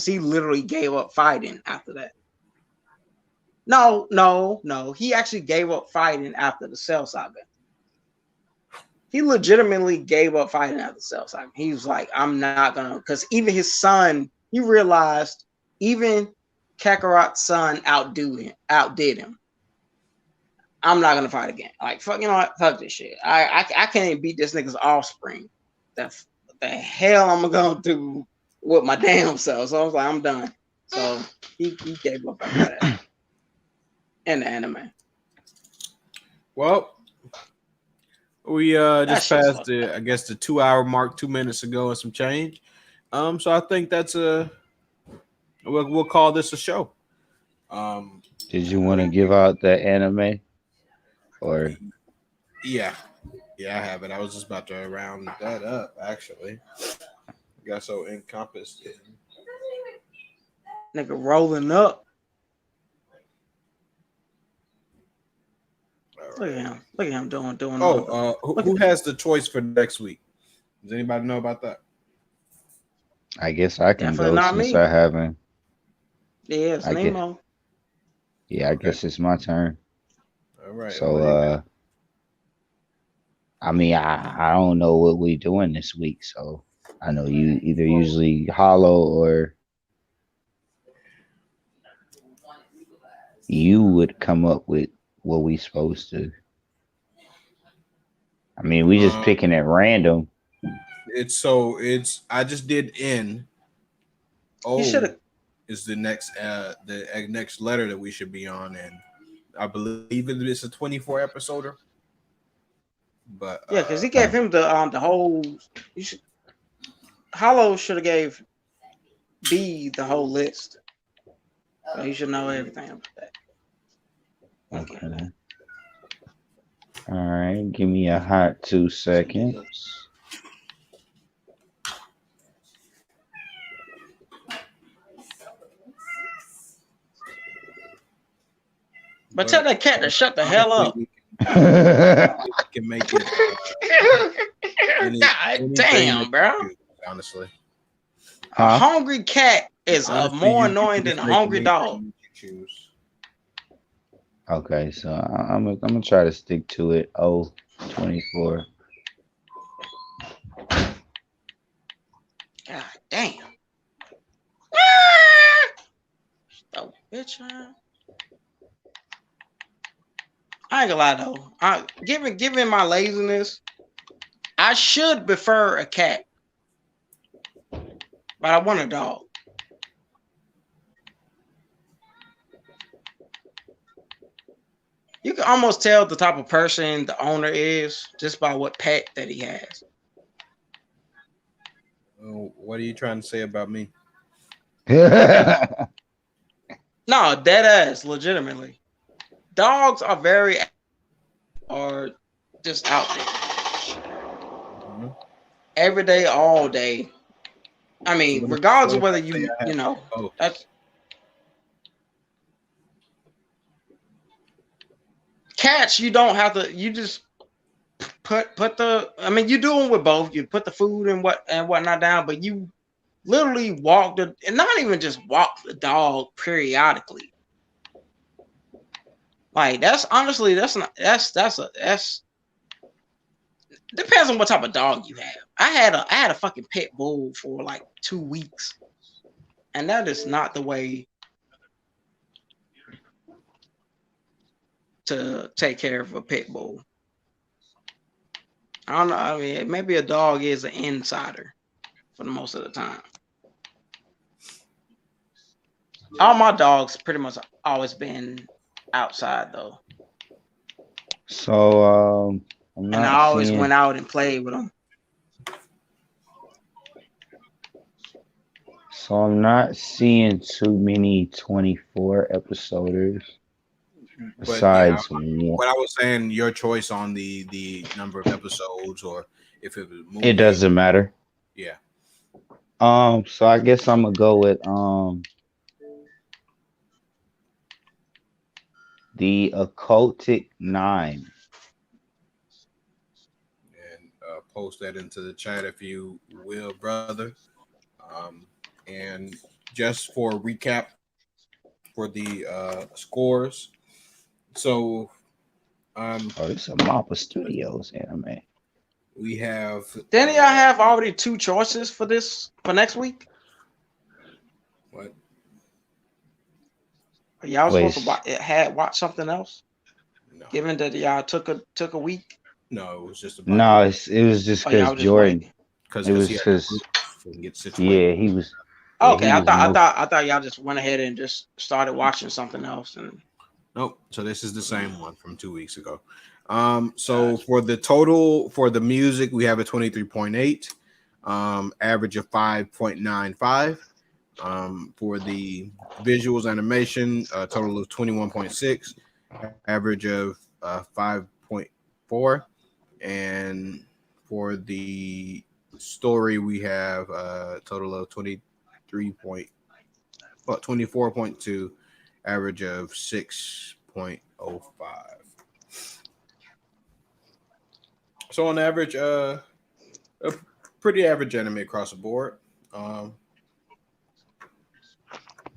literally gave up fighting after that. No. He actually gave up fighting after the Cell Saga. He legitimately gave up fighting after the Cell Saga. He was like, I'm not gonna, because even his son, he realized even Kakarot's son outdid him. I'm not gonna fight again. Like, fuck, you know what? Fuck this shit. I can't even beat this nigga's offspring. The hell I'm gonna do with my damn self? So I was like, I'm done. So he gave up after that in the anime. Well, we just shit's passed the 2-hour mark 2 minutes ago and some change. So I think that's we'll call this a show. Did you want to give out the anime? Or Yeah, I have it. I was just about to round that up. Actually, I got so encompassed in. Nigga rolling up. Look at him. Look at him doing. Who has the choice for next week? Does anybody know about that? I guess I can Definitely go not since me. I haven't. Yeah, it's Nemo. I guess it's my turn. All right. So I mean I don't know what we doing this week, so I know you either usually hollow or you would come up with what we supposed to. I mean, we just picking at random. I just did N. Is the next next letter that we should be on, and I believe it's a 24 episoder. But yeah, because he gave him the whole. Hollow should have gave B the whole list. So you should know everything about that. Okay. All right, give me a hot 2 seconds. But tell that cat to shut the hell up. Can make it. God damn, bro. Honestly, a hungry cat is more annoying than a hungry dog. Okay, so I'm gonna try to stick to it. 24. God damn. Oh, bitch. I ain't gonna lie though. Given my laziness, I should prefer a cat, but I want a dog. You can almost tell the type of person the owner is just by what pet that he has. What are you trying to say about me? No, dead ass, legitimately. Dogs are very are just out there Mhm. every day, all day. I So mean, what regardless if of whether I say I you have know both? that's cats. You don't have to. You just put the. I mean, you do them with both. You put the food and whatnot down, but you literally walk the and not even just walk the dog periodically. Like that's honestly that's not that's depends on what type of dog you have. I had a fucking pit bull for like 2 weeks, and that is not the way to take care of a pit bull. I don't know. I mean, maybe a dog is an insider for the most of the time. All my dogs pretty much always been outside though, So I'm and I not always went seeing. out and played with them. So I'm not seeing too many 24 episoders But yeah, besides one. what I was saying, your choice on the number of episodes, or if it was a It movie. doesn't matter. Yeah, So I guess I'm gonna go with the Occultic Nine. and post that into the chat if you will, brother. Um, and just for a recap for the scores, so Oh, this is a Mappa Studios anime. we have Didn't y'all have already two choices for this for next week? what? Or y'all was supposed to Wait, watch something else. No, Given that y'all took a week, no, it was just about no, it was just or y'all because was just Jordan. waiting. It because he was had to because move and get situated. yeah, he was Okay, he was most. I thought y'all just went ahead and just started watching something else and Nope. So this is the same one from 2 weeks ago. So gotcha. for the total for the music, we have a 23.8, average of 5.95. For the visuals animation, a total of 21.6, average of 5.4, and for the story, we have a total of 24.2, average of 6.05. So on average, a pretty average anime across the board. Um,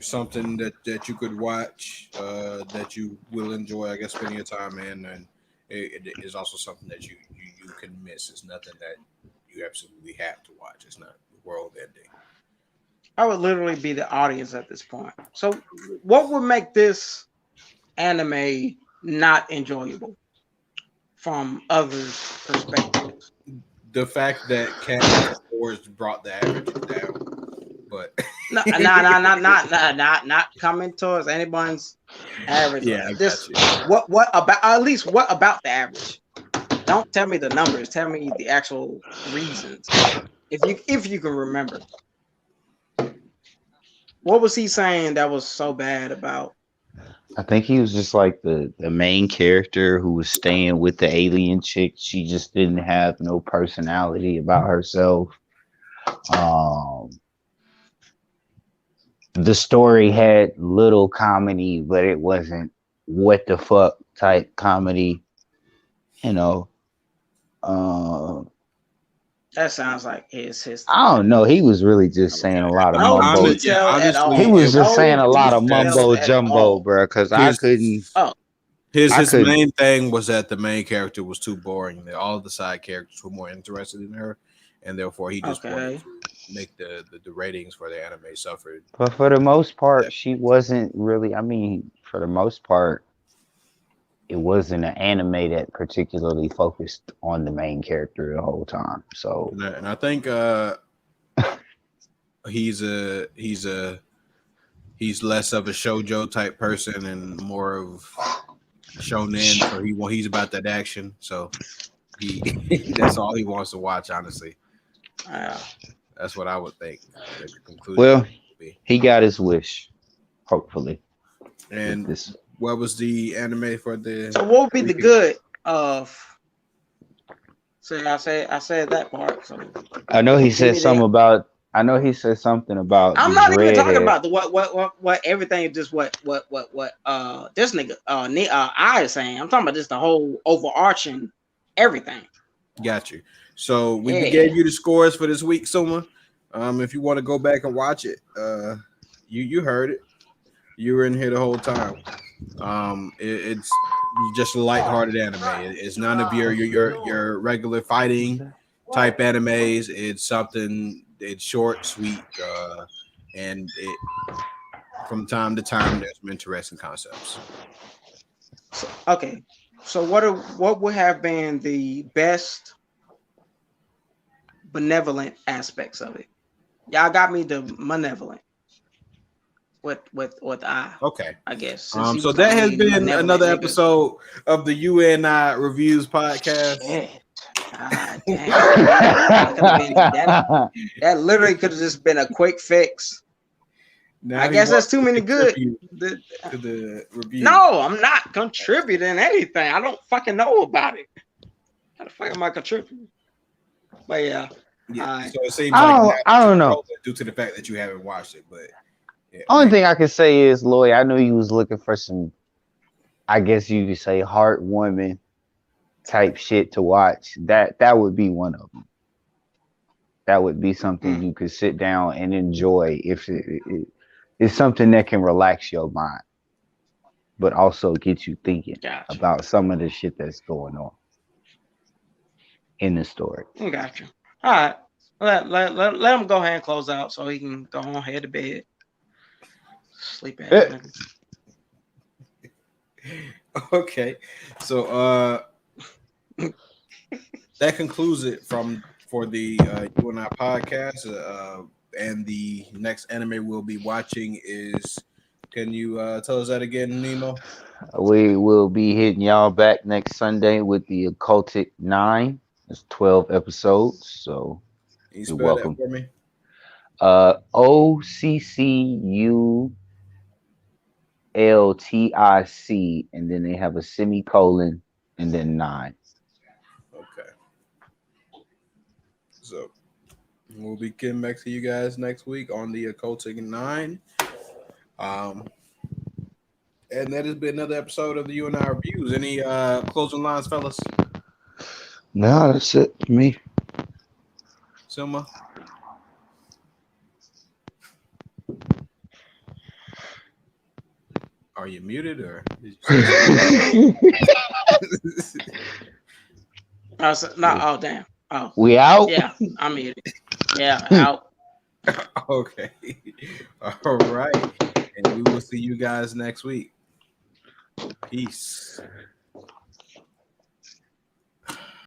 Something that you could watch, that you will enjoy, I guess, spending your time in, and it is also something that you can miss. It's nothing that you absolutely have to watch. It's not world ending. I would literally be the audience at this point. So, what would make this anime not enjoyable from others' perspectives? The fact that Cat scores brought the averages down, but No, not coming towards anyone's average. yeah, I got This you. what about at least what about the average? Don't tell me the numbers. Tell me the actual reasons. If you can remember, what was he saying that was so bad about? I think he was just like the main character who was staying with the alien chick. She just didn't have no personality about herself. Um, the story had little comedy, but it wasn't what the fuck type comedy. You know, uh, That sounds like his I don't know. He was really just saying a lot of no mumbo. Yeah, detail at He honestly, all. was it just was saying No a lot of details mumbo just at jumbo, all. bro. Because I his couldn't. Oh, his I his couldn't. main thing was that the main character was too boring. That all of the side characters were more interested in her, and therefore he just wanted okay. to make the ratings for the anime suffer. But for the most part, she wasn't really. I mean, for the most part, it wasn't an anime that particularly focused on the main character the whole time. So, and I think he's less of a shoujo type person and more of shonen. So he's about that action. So he that's all he wants to watch. Honestly, that's what I would think. The conclusion well, would be. he got his wish, hopefully. And This, what was the anime for the? So what would be the good of? So I said that part. So I know he give said me something that. about. I know he said something about. I'm these not even talking redhead- about the what everything. Just what this nigga I is saying. I'm talking about just the whole overarching everything. Got you. So we Yeah. gave you the scores for this week, Suma. If you want to go back and watch it, you heard it. You were in here the whole time. It's just a lighthearted anime. It's none of your regular fighting type animes. It's something. It's short, sweet, and it from time to time there's some interesting concepts. Okay, so what would have been the best benevolent aspects of it? Y'all got me the malevolent with Okay. I guess. So that has been another episode of the U.N.I Reviews podcast. Shit. God damn. That literally could have just been a quick fix. Now I he guess that's wants too to many good. contribute to the review. No, I'm not contributing anything. I don't fucking know about it. How the fuck am I contributing? But yeah. So it seems I don't know. due to the fact that you haven't watched it, but yeah, Only thing I can say is, Lloyd, I knew you was looking for some, I guess you could say, heartwarming type shit to watch. That would be one of them. That would be something you could sit down and enjoy if it's something that can relax your mind, but also get you thinking about some of the shit that's going on in the story. Gotcha. All right. Let him go ahead and close out so he can go on head to bed. Sleep at Okay. So that concludes it for the U.N.I podcast. And the next anime we'll be watching is, can you tell us that again, Nemo? We will be hitting y'all back next Sunday with the Occultic 9. It's 12 episodes, so Can you you're spell welcome. that for me? OCCULTIC, and then they have a semicolon and then 9. Okay. So we'll be getting back to you guys next week on the Occultic 9. And that has been another episode of the U.N.I Reviews. Any closing lines, fellas? No, that's it for me. Selma? Are you muted or? Oh damn. Oh, we out? Yeah, I'm muted. Yeah, out. Okay. All right. And we will see you guys next week. Peace.